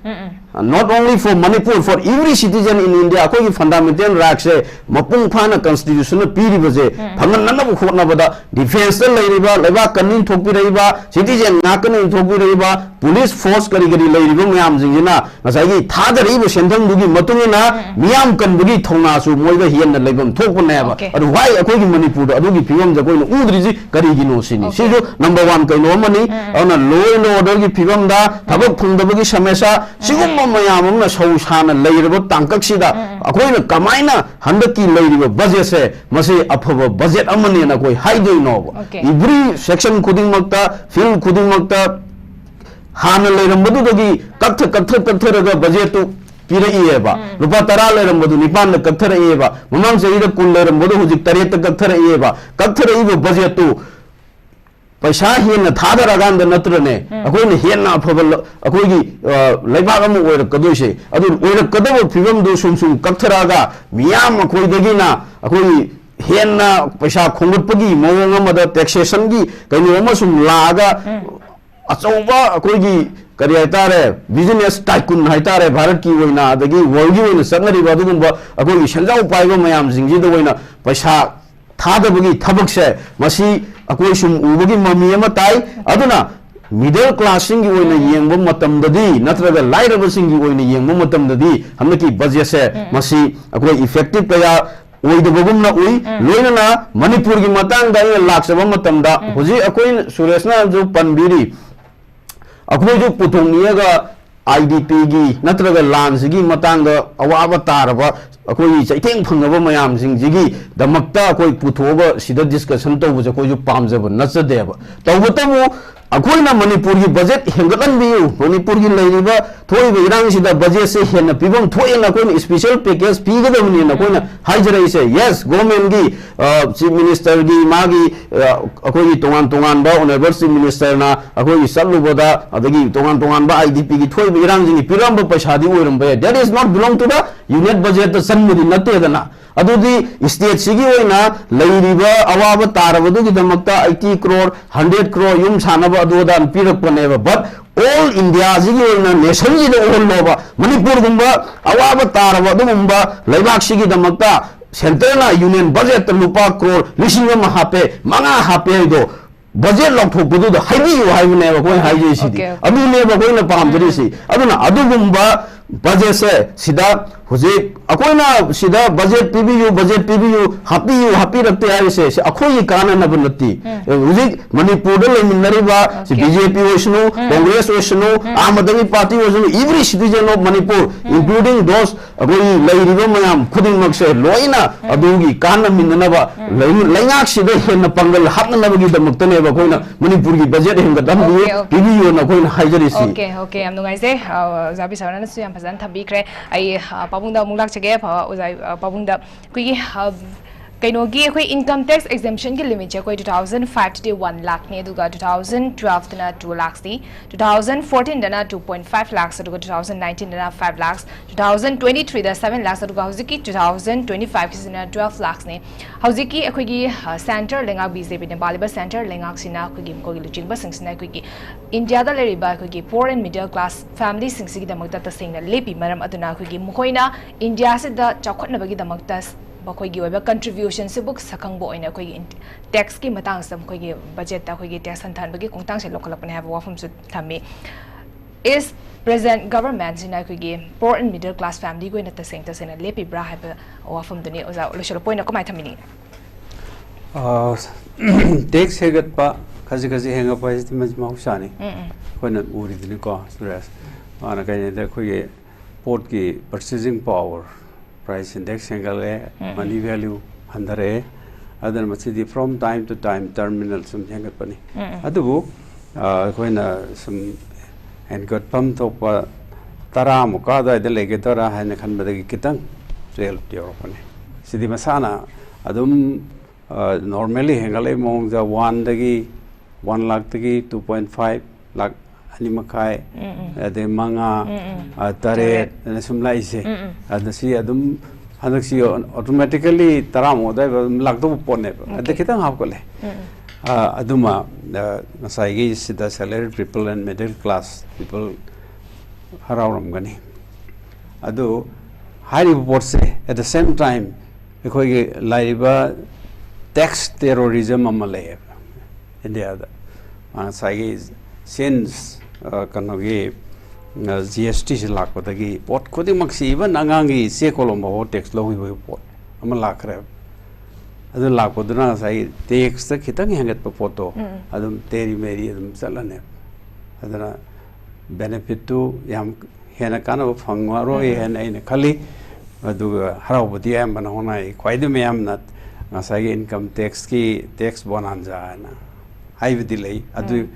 Not only for Manipur, for every citizen in India, कोई fundamental rights है मपुंग फाना constitutional पीरी बजे फंगन नन्ना बुखोना बदा defense ले रही बा लेबा कन्नी थोपी रही बा citizen नाकने थोपी रही बा police force करी करी ले रही बा मियाम जिंगना नसाई था रही बा सेंधम दुगी मतुंगे ना मियाम कन बुगी थोना सु मोई बा हियन लेबम थोप बने बा और why कोई की Manipur अदुगी फिल्म जब कोई उधरी जी करी गिनो सिनी सी जो number 1 कई नो मनी और ना law and order की फिल्म दा थबक फंग दबगी समस्या सिगुम मयाम ना सौशान लेरब तांकक्सिदा अखोइना कमाइना हंदकी लेरिब बजेट से मसे अफब बजेट अमने ना कोई हाइदोइनो एवरी सेक्शन खुदिंग मक्ता फिल्ड खुदिंग मक्ता हान लेरमबदुदगी कत्थरगा बजेट तो पिरइएबा रुपा 10 लेरमबदु निपान कत्थरइएबा ममंग सेइदा कुल लेरमबदु हुजिक 3 कत्थरइएबा कत्थरइब बजेट तो पैसा हेन थादरगान नत्रने अखोइने हेन अफबल अखोइगी लेबाग अम ओइरकदोइसे अदु ओइरकदब फिबम दो सुम कत्थरागा मियाम अखोइदगिना अखोइ हेन पैसा खोंगटपगी मवंग अमद टैक्सेशन की कइनो अमसुम लागा अचौबा अखोइगी करी हाइतारे बिजनेस टाइकून हाइतारे भारत की ओइना अदगी वर्ल्ड की ओइना सनरिबा दुगुंबा अखोइगी संजाउ पाइबा मयाम जिंगजिद ओइना पैसा थादबगी थबक से मसी अकोई सुम उबगी ममी अमा ताई अदुना मिडल क्लास सिंगी ओइना येंगबो मतमददी नत्रगा लाइरब सिंगी ओइना येंगबो मतमददी हमनकी बजेट से मसी अकोई इफेक्टिव कया ओइदबगुमना ओइ लोइना मणिपुर की मतंग दा लाक्सबा मतमदा हुजी अकोई सुरेशना जो पनबिरी अकोई जो पुथोंनियगा IDP की नत्रगा लांस की मतंग अवाब तारबा अकोई चैथेंग फंगब मयाम सिंगी दमक्ता अकोई पुथोबा सिदा डिस्कशन तौबजे कोई जो पामजब नचदेब तौबतमु अखोइना मणिपुर की बजेट हेंगलन बियु मणिपुर की लेरिबा थोइबा इरांग सिदा बजेट से हेन पिबम थोइना कोइन स्पेशल पैकेज पीगदबनि न कोइना हाइजरई से यस गवर्नमेंट की चीफ मिनिस्टर की मागी अखोई तोंगान तोंगान बा ऑनरेबल चीफ मिनिस्टर ना अखोई सल्लुबदा अदगी तोंगान बा IDP की थोइबा इरांग जिनि पिरम पैसादी ओइरम बे that is not belong to the unit budget द सनमुदी नतेदना अदुदी स्टेट सिगी ओइना लेरिबा अवाब तारबदुगी दमक्ता 80 करोड़ 100 करोड़ युम सानबा अदुदान पिरकपनेबा बट ऑल इंडिया सिगी ओइना नेशन जी ओल लोबा मणिपुर गुंबा अवाब तारबा दुमुंबा लेबाक सिगी दमक्ता सेंट्रल ना यूनियन बजेट लुपा करोड़ लिसिंग अमा हापे मंगा हापे दो बजेट लौथोपदुदा हाइबियु हाइबनेबा कोइ हाइजेसिदी अदुनेबा कोइना पामदरिसि अदुना अदुगुंबा बजेट से सीधा हुजे अकोइना सीधा बजेट पीबीयू हापी रखते हैं इसे अखोई काना नब नती हुजे मणिपुर दे लेमिनरिबा बीजेपी ओसनु कांग्रेस ओसनु आम आदमी पार्टी ओसनु every citizen of Manipur including those अकोई लेरिबा मयाम खुदिंग मक्से लोइना अदुगी काना मिननबा लेंगाक सिदे हेन पंगल हापनबगी दमक्तनेबा कोइना मणिपुर की बजेट हेंगा दमबी पीबीयू ना कोइना हाइजरिसी ओके हम नुगाइसे जाबी सावना सु फजन थबीख्रे आई पाबुंदा मुलाक चगे पाबुंदा कुई कईनोगी अखोई इनकम टैक्स एग्जेम्पशन की लिमिट है कोई 2005 टे 1 लाख ने दुगा 2012 तना 2 लाख सी 2014 तना 2.5 लाख दुगा 2019 तना 5 लाख 2023 दा 7 लाख दुगा हौजिकी 2025 की सिना 12 लाख ने हौजिकी अखोई सेंटर लेंगा बीजेपी ने बालिबा सेंटर लेंगा सिना अखोई कोगी लुचिंग बसिंग अखोई इंडिया दा लेरिबा अखोई पोर एंड मिडिल क्लास फैमिली सिंग की दमकता तसेंग लेपी मरम अदुना अखोई मुखोइना इंडिया से दा चौखटनबगी दमकता बखोगी ओइबा कंट्रीब्यूशन से बुक सकंगबो ओइना कोई टैक्स की मतंग सम कोई बजेट ता कोई टैक्स हंथानबगी कोंगतांग से लोकलपने हाब वाफम से थमी इस प्रेजेंट गवर्नमेंट सिना कोई पोर एंड मिडिल क्लास फैमिली को नता सेंग तसेना लेपी ब्रा हाब वाफम दुनी ओजा लोशल पोइना कमाय थमिनी टैक्स हेगतपा खजि खजि हेंगपा इस मौसानी कोइना उरिदिनी को सुरेश आना कइने कोई पोर्ट की परचेजिंग पावर प्राइस इंडेक्स हेंगले मनी वैल्यू हंदरे अदर मसिदी from time to time terminal सम हेंगतपनी अदुबु कोइना सम हेंगतपम तोपा तरा मुका दाइदा लेगे तरा हैन खनबदगी कितंग रेल टियोपने सिदी मसाना अदुम normally hengale mong the 1 dagi 1 lakh dagi 2.5 lakh ani makai ade manga tare na sumla ise ad si adum hanak si automatically taramo da lakh do pone ade kitang hab kole aduma nasai gi sida salary people and middle class people harawram gani adu high report se at the same time ekoi gi laiba tax terrorism amale India nasai gi since kanogi GST se lakpa dagi pot khodi maksi even angangi se kolomba ho tax lo wi pot ama lakre adu lakpa duna sai tax ta khitang hangat pa poto adum teri meri adum chalane adana benefit to yam hena kana phangwa ro hena ine khali adu harau budi am bana hona khwaidu me am na sai income tax ki tax bonanza na hai bidi lei adu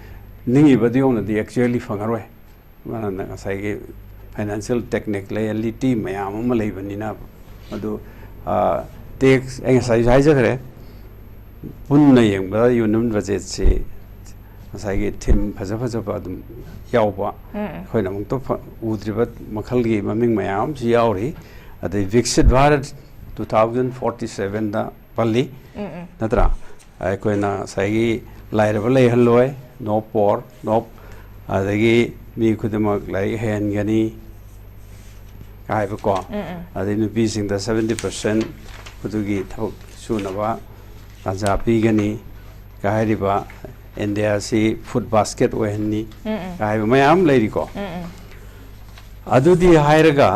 ningi badi on the actually fangaroi mana sai financial technicality mayam am lei banina adu tax ai sai jagre punna yeng ba unum budget se sai thim phaja phaja ba dum yawba khoina mung to udriba makhal gi maming mayam si yawri adu Viksit Bharat 2047 da palli natra ai koina sai lairaba lei halloi no por no adagi mi khudamak lai hen gani kai ba ko adi nu bi sing da 70% khudugi thok sunaba ajapi gani kai riba India si food basket we ni kai ba mayam lei ko adu di hairaga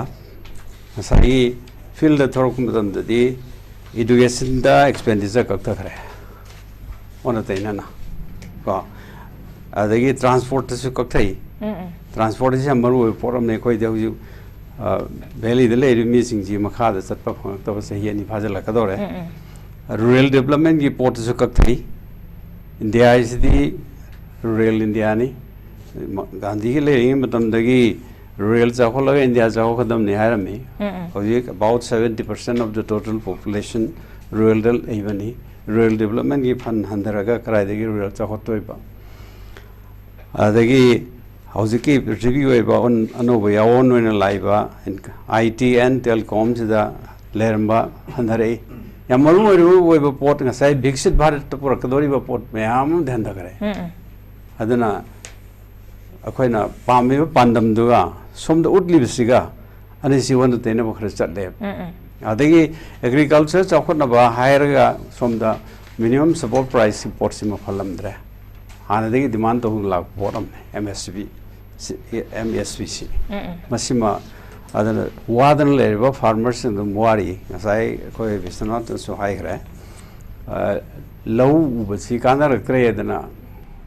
sai field da thorok mudam da di education da expenditure kak ta khare ona taina na ko adagi transport su kakthai transport is maru forum ne koi deu valley de le mi sing ji makha da chatpa phang ta se hi ani phajala ka dore rural development ki port su kakthai India is the rural India ni Gandhi ki le ing matam dagi rural cha khola India cha khodam ni harami about 70% of the total population rural even rural development ki fund handaraga krai dagi rural cha khotoi ba adagi hausiki review ba on anoba yawon when laiba IT and telecom da leramba handare yamaru ru ba port nga sai Viksit Bharat to pura kadori ba port mayam dhanda kare adana akoina pami pandam duga somda utli bisiga ani siwan te na bokhra chatle adagi agriculture chawkhna ba higher ga somda minimum support price port sima phalamdre hanadagi demand to lag bottom MSVC masima adana wadan leriba farmers in the wari sai koi Bishwanath so high gre low ubasi kana rakre adana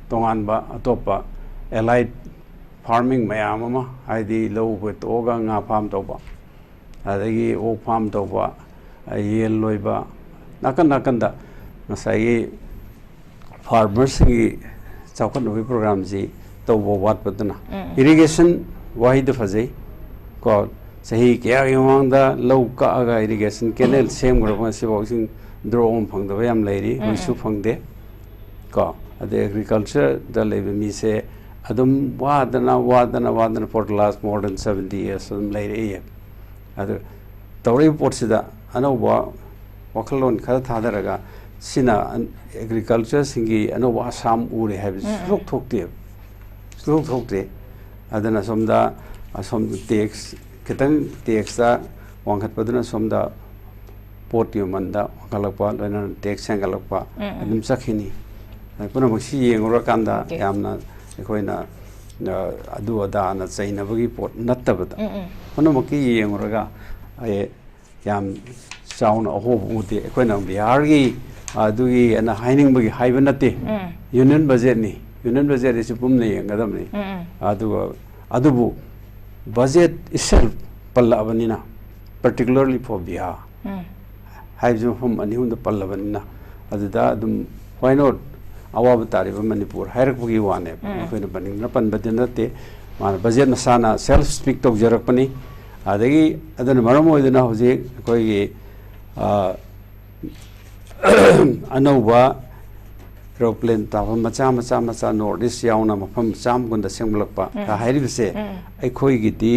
tongan ba atopa allied farming mayam haidi low with oga nga farm to ba adagi o farm to ba yel loiba nakanda sai farmers gi chawkan no program ji to wat patna irrigation wahid fazai ko sahi kya yawang da low ka aga irrigation canal sem gro se boxing drone phang da yam leiri su phang de ko ade agriculture da lebe mi se adum wadana for the last more than 70 years adum leiri adu tawri port sida anoba wakalon khada thadaraga sina agriculture singi anoba asam ure have slok thokte adana somda asom tax kitang tax da wangkhat paduna somda port yumanda kalakpa lena tax sangalakpa adum sakhini puna masi yengora kanda yamna ekoina adu ada na chaina bagi port nattabada puna maki yengoraga ay yam sound aho bute ekoina bihar gi adugi ana haining bagi haiba natte union budget is pumne yengadam ni adubu budget itself pallabanina particularly for Bihar haibjum hum anihum da pallabanina aduda adum why not awab tariba Manipur hairakbugi wane koina baningna panbadina te man budget masana self speak tok jarakpani adagi adana maram oidana hoje koi अनौबा aeroplane ताब मचा मचा मचा north east यावना मफम चाम गुंदा सेंगलकपा का हाइरिबसे अखोइगिदी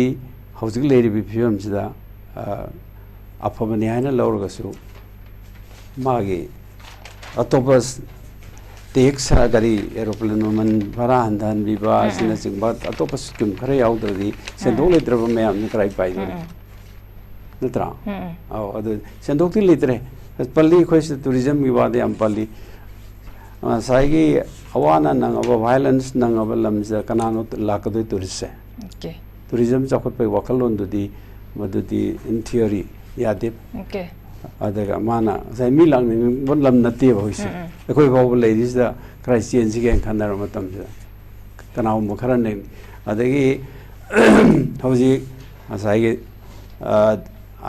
हौजिक लेरिबि फिवमसिदा अफबनि हाइना लौरगसु मागी अतोपस tax गरी aeroplane मन भाड़ा हंधन बिबा सिना सिंबा अतोपस स्कीम खरे याउदरदी सेंदोक लेत्रब मैम कराई पाई नत्रा अदु सेंदोकति लेत्रे पल्ली खोइस टूरिज्म की बात है पल्ली साइगी अवाना नंगब वायलेंस नंगब लमज कनानो लाकदोय टूरिस्ट ओके टूरिज्म चाखत पे वखलोन दुदी मदुदी इन थियोरी यादे ओके अदगा माना साइ मी लांग बन लम नते भइसे अखोय बाव लेडीज दा क्राइस चेंज के खनर मतम से कनाव मखरा ने अदगी हौजी साइगे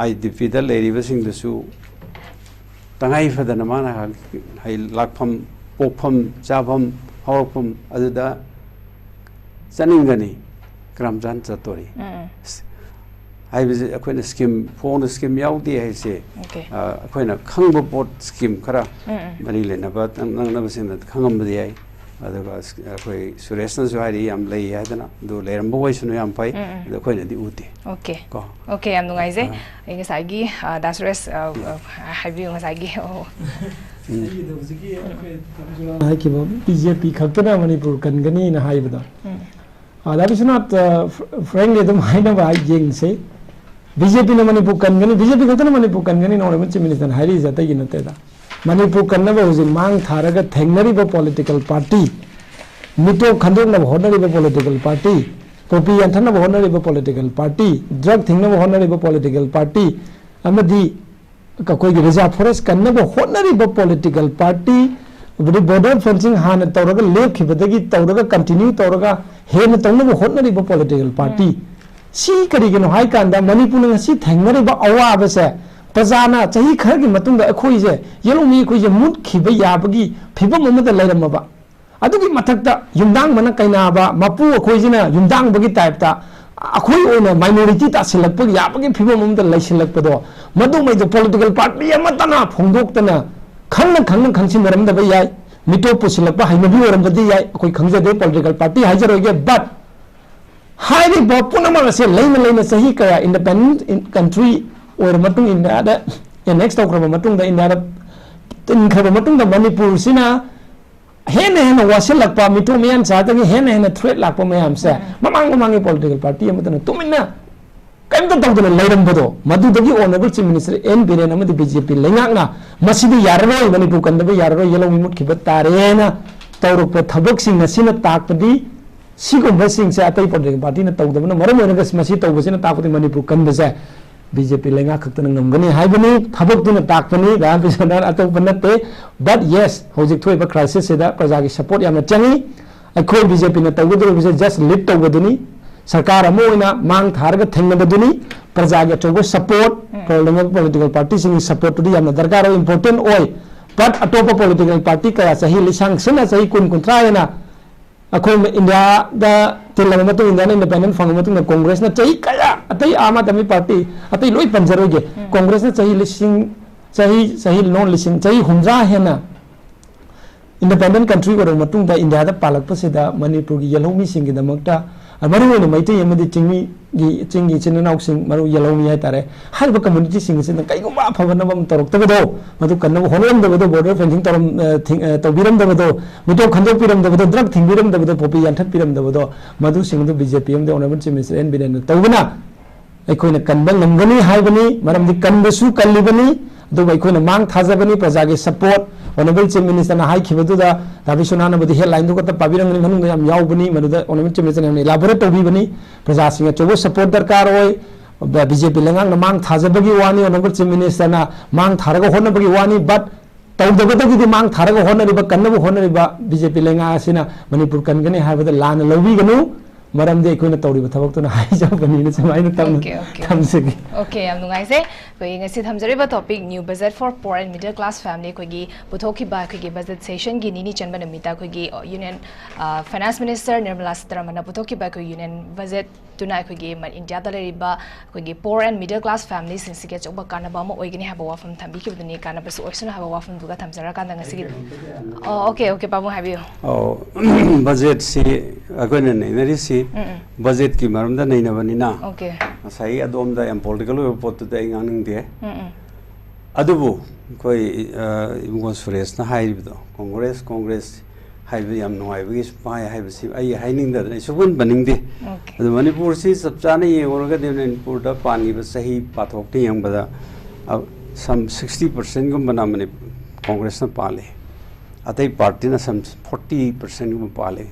आईडीपी दा लेरिबसिंग दसु तंगाई फदन माना हाई लाखफम पोफम चाफम हौरफम अदुदा चनिंगनी क्रमजान चतोरी हाइबजे अखोइना स्कीम फोन स्कीम याउदी हाइसे अखोइना खंगब पोट स्कीम खरा मरी लेनबा नंगनबसिन खंगमबदि याई अदुगा अखोइ सुरेशनसु हाइरि याम लई हादना दु लेरमबो वइसनु याम फाइ अखोइना दि उति ओके ओके याम नुगाइजे ngसाइगी दासुरेस हाइबि ngसाइगी हाइकिबो बीजेपी खक्तना मणिपुर कनगनी ना हाइबदा बिश्वनाथ फ्रेंकली दम हाइना बा येंगसे बीजेपी ने मणिपुर कनगनी बीजेपी खक्तना मणिपुर कनगनी नोरे चीफ मिनिस्टर हाइरि जाता नतेदा मणिपुर कन्नबा हुजिक मांग थारगा थेंगनरिबा पॉलिटिकल पार्टी मिटो खंदोंनबा होनरिबा पॉलिटिकल पार्टी पोपी यंथनबा होनरिबा पॉलिटिकल पार्टी ड्रग थिंगनबा होनरिबा पॉलिटिकल पार्टी अमदी कोई रिजर्व फॉरेस्ट कन्नबा होनरिबा पॉलिटिकल पार्टी बॉर्डर फेंसिंग हान तौरगा लेखिबदगी तौरगा कंटिन्यू तौरगा हेन तौनबा होनरिबा पॉलिटिकल पार्टी सी करिगनो हाई कांदा मणिपुर ngasi थेंगनरिबा अवाबसे प्रजाना चाही खर की मतुंग अखोइजे येलोमी अखोइजे मुद खिबा याबगी फिबम अमदा लेरमबा अदुगी मथक्ता युमदांग मन कैनाबा मपु अखोइजिना युमदांग बगी टाइपता अखोइ ओइना माइनॉरिटी तासिलकप याबगी फिबम अमदा लैसिलकपदो मदु मैदो पॉलिटिकल पार्टी अमतना फोंदोक्तना खंगना खंगसिनरमदबा याय मिटो पुसिलकपा हाइनबी ओरमबदी याय अखोइ खंगजदे पॉलिटिकल पार्टी हाइजरोगे बट हाइरि बपुनमगसे लेना चाही कया इंडिपेंडेंट कंट्री और मतुंग इंडिया दा नेक्स्ट तौखरब मतुंग दा इंडिया दा तिनखरब मतुंग दा मणिपुर सिना हेन वासिलकपा मिटो मयान सातगी हेन थ्रेट लाकपा मयाम से ममांग पॉलिटिकल पार्टी अमतन तुमिना कैमता तौदना लेरमबदो मदुदगी honourable chief minister N Biren अमदी बीजेपी लेंगांगना मसिदि याररोय मणिपुर कंदबे याररोय येलोमी मुटखिबा तारेना तौरप थबकसिंग नसिना ताकपदी सिगुंबा सिंग से अतै पॉलिटिकल पार्टी ना तौदबना मरम ओरगस मसि तौबसिना ताकपदी मणिपुर कंदसे बीजेपी लेंगा खक्तन नमगनी हाइबनी थबकतुन ताकपनी रामपिसनार अतोप नते बट यस हौजिक थोइबा क्राइसिस सेदा प्रजागी सपोर्ट यामना चंगी अखोइ बीजेपी ना तौगदो बिसे जस्ट लीड तौगदुनी सरकार अमो ओइना मांग थारगा थेंगनबदुनी प्रजागी अचौबो सपोर्ट पॉलिटिकल पार्टी सिंग सपोर्ट तुदी यामना दरकार इंपोर्टेंट ओय बट अतोप पॉलिटिकल पार्टी कया सही लिसांग सिना सही कुन कुंथ्रायना अखोइ इंडिया दा तिलंग मतु इंडिया ने इंडिपेंडेंट फंग मतु कांग्रेस ना चाही कया अतई आम आदमी पार्टी अतई लोई पंजरोगे कांग्रेस ने चाही लिसिंग चाही नॉन लिसिंग चाही हुंजा हेना इंडिपेंडेंट कंट्री को मतुंग दा इंडिया दा पालकपसेदा मणिपुर की येलोमी सिंग की दमकता मरु ओइना मैते यमदि चिंगी चिननाउ सिंग मरु येलोमी हाय तारे हाइबा कम्युनिटी सिंग से कईगुंबा फबनबम तोरक्तबदो मदु कन्नब होनरमदबदो बॉर्डर फेंसिंग तोरम तौबिरमदबदो मिटो खंदोपिरमदबदो ड्रग थिंबिरमदबदो पोपी यांथपिरमदबदो मदु सिंगदु बीजेपी अमदे honourable chief minister N Biren तौबना अखोइना कन्बा नमगनी हाइबनी मरमदि कन्बसु कल्लिबनी दु अखोइना मांग थाजबनी प्रजागे सपोर्ट ऑनरेबल चीफ मिनिस्टर ना हाइखिबदुदा दाबिसोनाना बदि हेडलाइन दु कत पाबिरंगनि मनुंग याम यावबनी मनुदा ऑनरेबल चीफ मिनिस्टर ने इलाबोरेट तौबिबनी प्रजासिंग चोबो सपोर्ट दरकार होय बीजेपी लेंगांग मांग थाजबगी वानी ऑनरेबल चीफ मिनिस्टर ना मांग थारगा होनबगी वानी बट तौदबदगी मांग थारगा होनरिबा कन्नबो होनरिबा बीजेपी लेंगा असिना मणिपुर कनगनी हाइबदा लान लौबिगनु मरमदे अखोइना तौरिबा थबक्तुना हाइजबनी समाइना तमसेगी ओके याम नुगाइसे कोई ngasi thamjariba topic new budget for poor and middle class family koigi puthokiba koigi budget session gi nini chanba namita koigi union finance minister Nirmala Sitharaman puthokiba koigi union budget tuna akhoi India da leriba akhoi poor and middle class families sin sige choba kanaba ma oigini haba wafam thambi kibduni kanaba su oisuna haba wafam duga thamjara kan nga sige okay babu habiyo budget si akhoi nei si budget ki maram da nei na bani na okay sai adom da political pot da ngang de adubu koi imgon suresh na haibdo congress haibi yam noi bi spai haibi si ai haining da subun baning de adu manipur si sabchana ye orga de manipur da pani ba sahi pathok ti yang bada some 60% gum bana mani congress na pale atai party na some 40% gum pale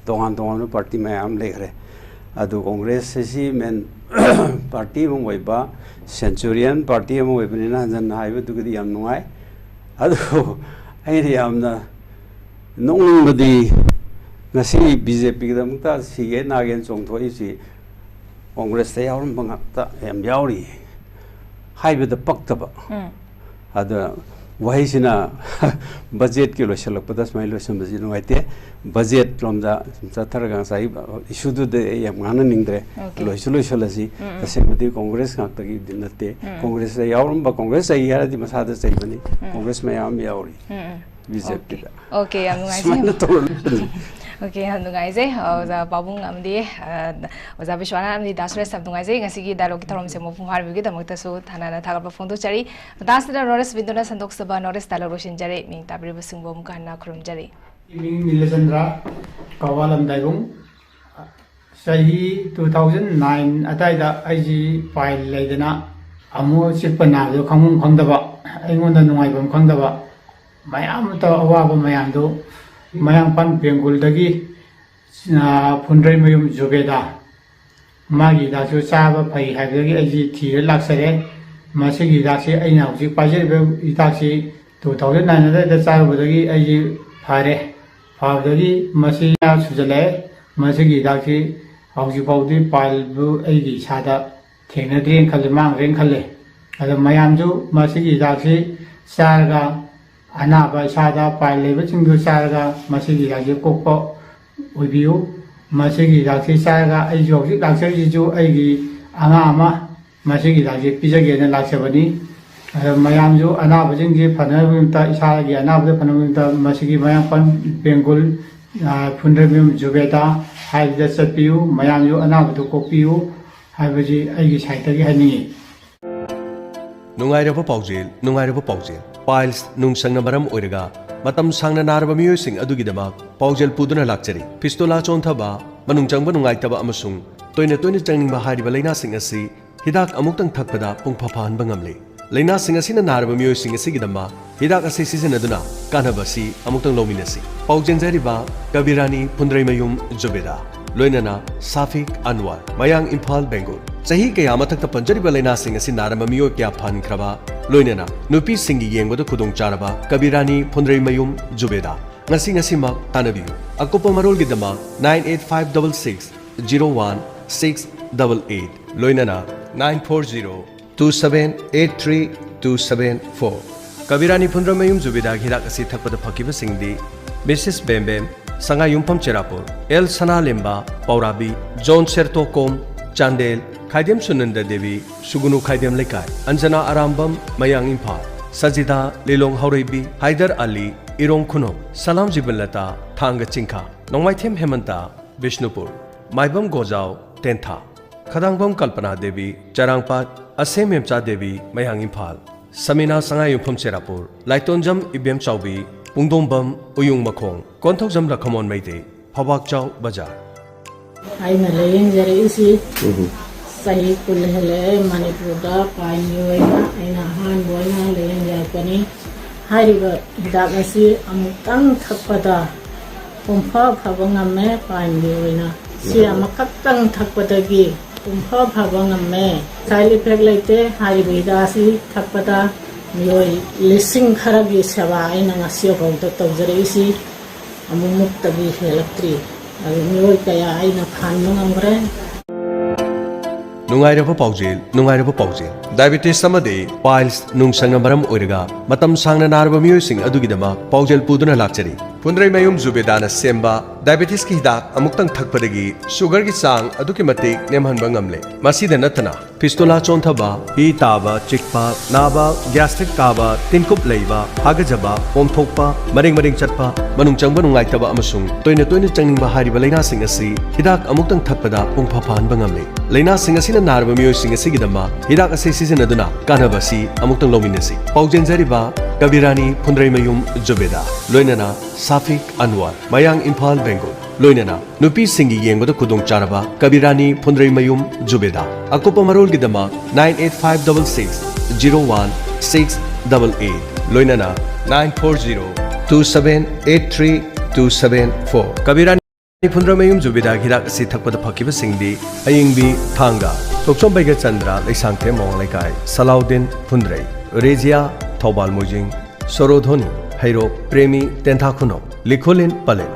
dongan party mayam lekre adu congress si men party mong waiba centurion party mong waiba ni na jan haibi du gi yam noi adu ai yam na nong badi ngasi BJP da mukta sige nagen chongthoi si congress ta yawrum bangakta em yawri haibe da paktaba ada wahisina budget ki losalak padas mai losam baji noite budget lomda chathar sai issue du de yam ngana ningdre losalasi asebudi congress ngakta gi dinate congress ta yawrum ba congress ai yara di masada sai bani congress mai am yawri BJP okay am ngai okay am ngai je oza babung amdi oza Bishwanath amdi dasre sab ngai je ngasi gi dialogue thorom se mo phar bi gi damakta su thana na thaga ba phone to chari dasra Norris Binduna Sandok Sabha Norris dialogue roshin jare ming tabri busung bom kana khrum jare ming Nilachandra Kawalam Daibung sahi 2009 atai da aiji file leidana amu chipana do khangum khangdaba aingonda nungai bam khangdaba mayam ta awaba mayam do mayang pan Bengal dagi phundrai mayum jobeda magi da su saba phai haibagi aji thire laksare masigi da se aina uji paje be itaksi 2009 da saba dagi aji phare phadagi masi sujale masigi da se hauji paudi palbu aigi sada thengna dren khale mang ren khale ada mayam ju masigi da se sarga anaba sada paileba chingdu sarga masigi dagi kokpo obiu masigi dagi sarga ai jogi daksari ju aigi anga ama masigi dagi pijage na laksabani mayam ju anaba jinggi phanabimta isagi anaba phanabimta masigi mayam pan Bengal phundrebim jubeta haida chapiu mayam ju anaba to kopiu haibaji aigi saitagi hani nungairaba paujel piles nung sangna maram oiraga matam sangna naraba miyosing adugidamak paujel puduna lakchari pistola chonthaba manung changba nungaitaba amasung toina changning hariba laina sing asi hidak amuktang thakpada pungpha phanba ngamle laina sing asina naraba miyosing asigidama hidak asi sisinaduna kanabasi amuktang lominasi paujenjariba kabirani pundraimayum jobeda loinana Safik Anwar Mayang Imphal Bengal sahi kaya mathakta panjariba laina sing asi naraba miyo kya phankraba loinana nupi singi yengboda khudong charaba kabirani phundreimayum jubeda ngasi mak tanabiu akopa marol gidama 98566 01688 loinana 940278324 kabirani phundreimayum jubeda hirak asi thakpada phakiba singdi Mrs Bembem Sanga Yumpam Cherapur El Sana Lemba Paurabi John Serto Kom Chandel Khaidem Sunanda Devi Sugunu Khaidem Lekai Anjana Arambam Mayang Imphal Sajida Lelong Haureibi Haidar Ali Irong Kuno Salam Jibalata Thanga Chingkha Nongmaithem Hemanta Bishnupur MAIBAM Gojao Tentha Khadangbam Kalpana Devi Charangpat Asem Memcha Devi Mayang Imphal Samina Sanga Yumpam Cherapur Laitonjam Ibem Chaubi Pungdombam Uyung Makhong Konthokjam Rakhamon Meite Phawak Chau Bajar Aina laying jari isi sahi kulhele Manipur da Iboyaima aina han boina laying jarpani hariba hidak asi amutang thakpada pumpha phabangamme Iboyaima si amakatang thakpadagi pumpha phabangamme side effect laite hariba hidasi thakpada mioi lising kharagi sewa aina ngasio bauta tawjari amumuk tagi electric mioi kaya aina phanno ngamre nungairaba paujel diabetes samade piles nung sangna maram oiraga matam sangna narba miyosing adugidama paujel puduna lakchari Pundrai mayum zubedana semba diabetes ki hidak amuktang thakpadagi sugar ki sang aduki matik nemhanba ngamle. Masida natana pistola chonthaba hi taba chikpa naba gastric kaba tinkup leiba hagajaba omthokpa maring chatpa manung changba nungaitaba amasung toina changning ba hariba laina sing asi hidak amuktang thakpada pungpha phanba ngamle. Laina sing asi na narba miyo sing asi gidama hidak ase sizinaduna kanabasi amuktang lominasi. Paujenjariba Kabirani Pundrai mayum zubeda loinana Safik Anwar Mayang Imphal Bengal loinana nupi singi yengboda kudong charaba Kabirani Pundrai mayum zubeda akopa marol gidama 98566016888 loinana 940278324 Kabirani Pundrai mayum zubeda hirak si thakpada phakiba singdi ayingbi thanga tokchom baiga chandra leisangte mong laikai Salaudin Pundrai Rezia Thobal Mujing Sorodhoni Hairo Premi Tenthakuno Likholin Palen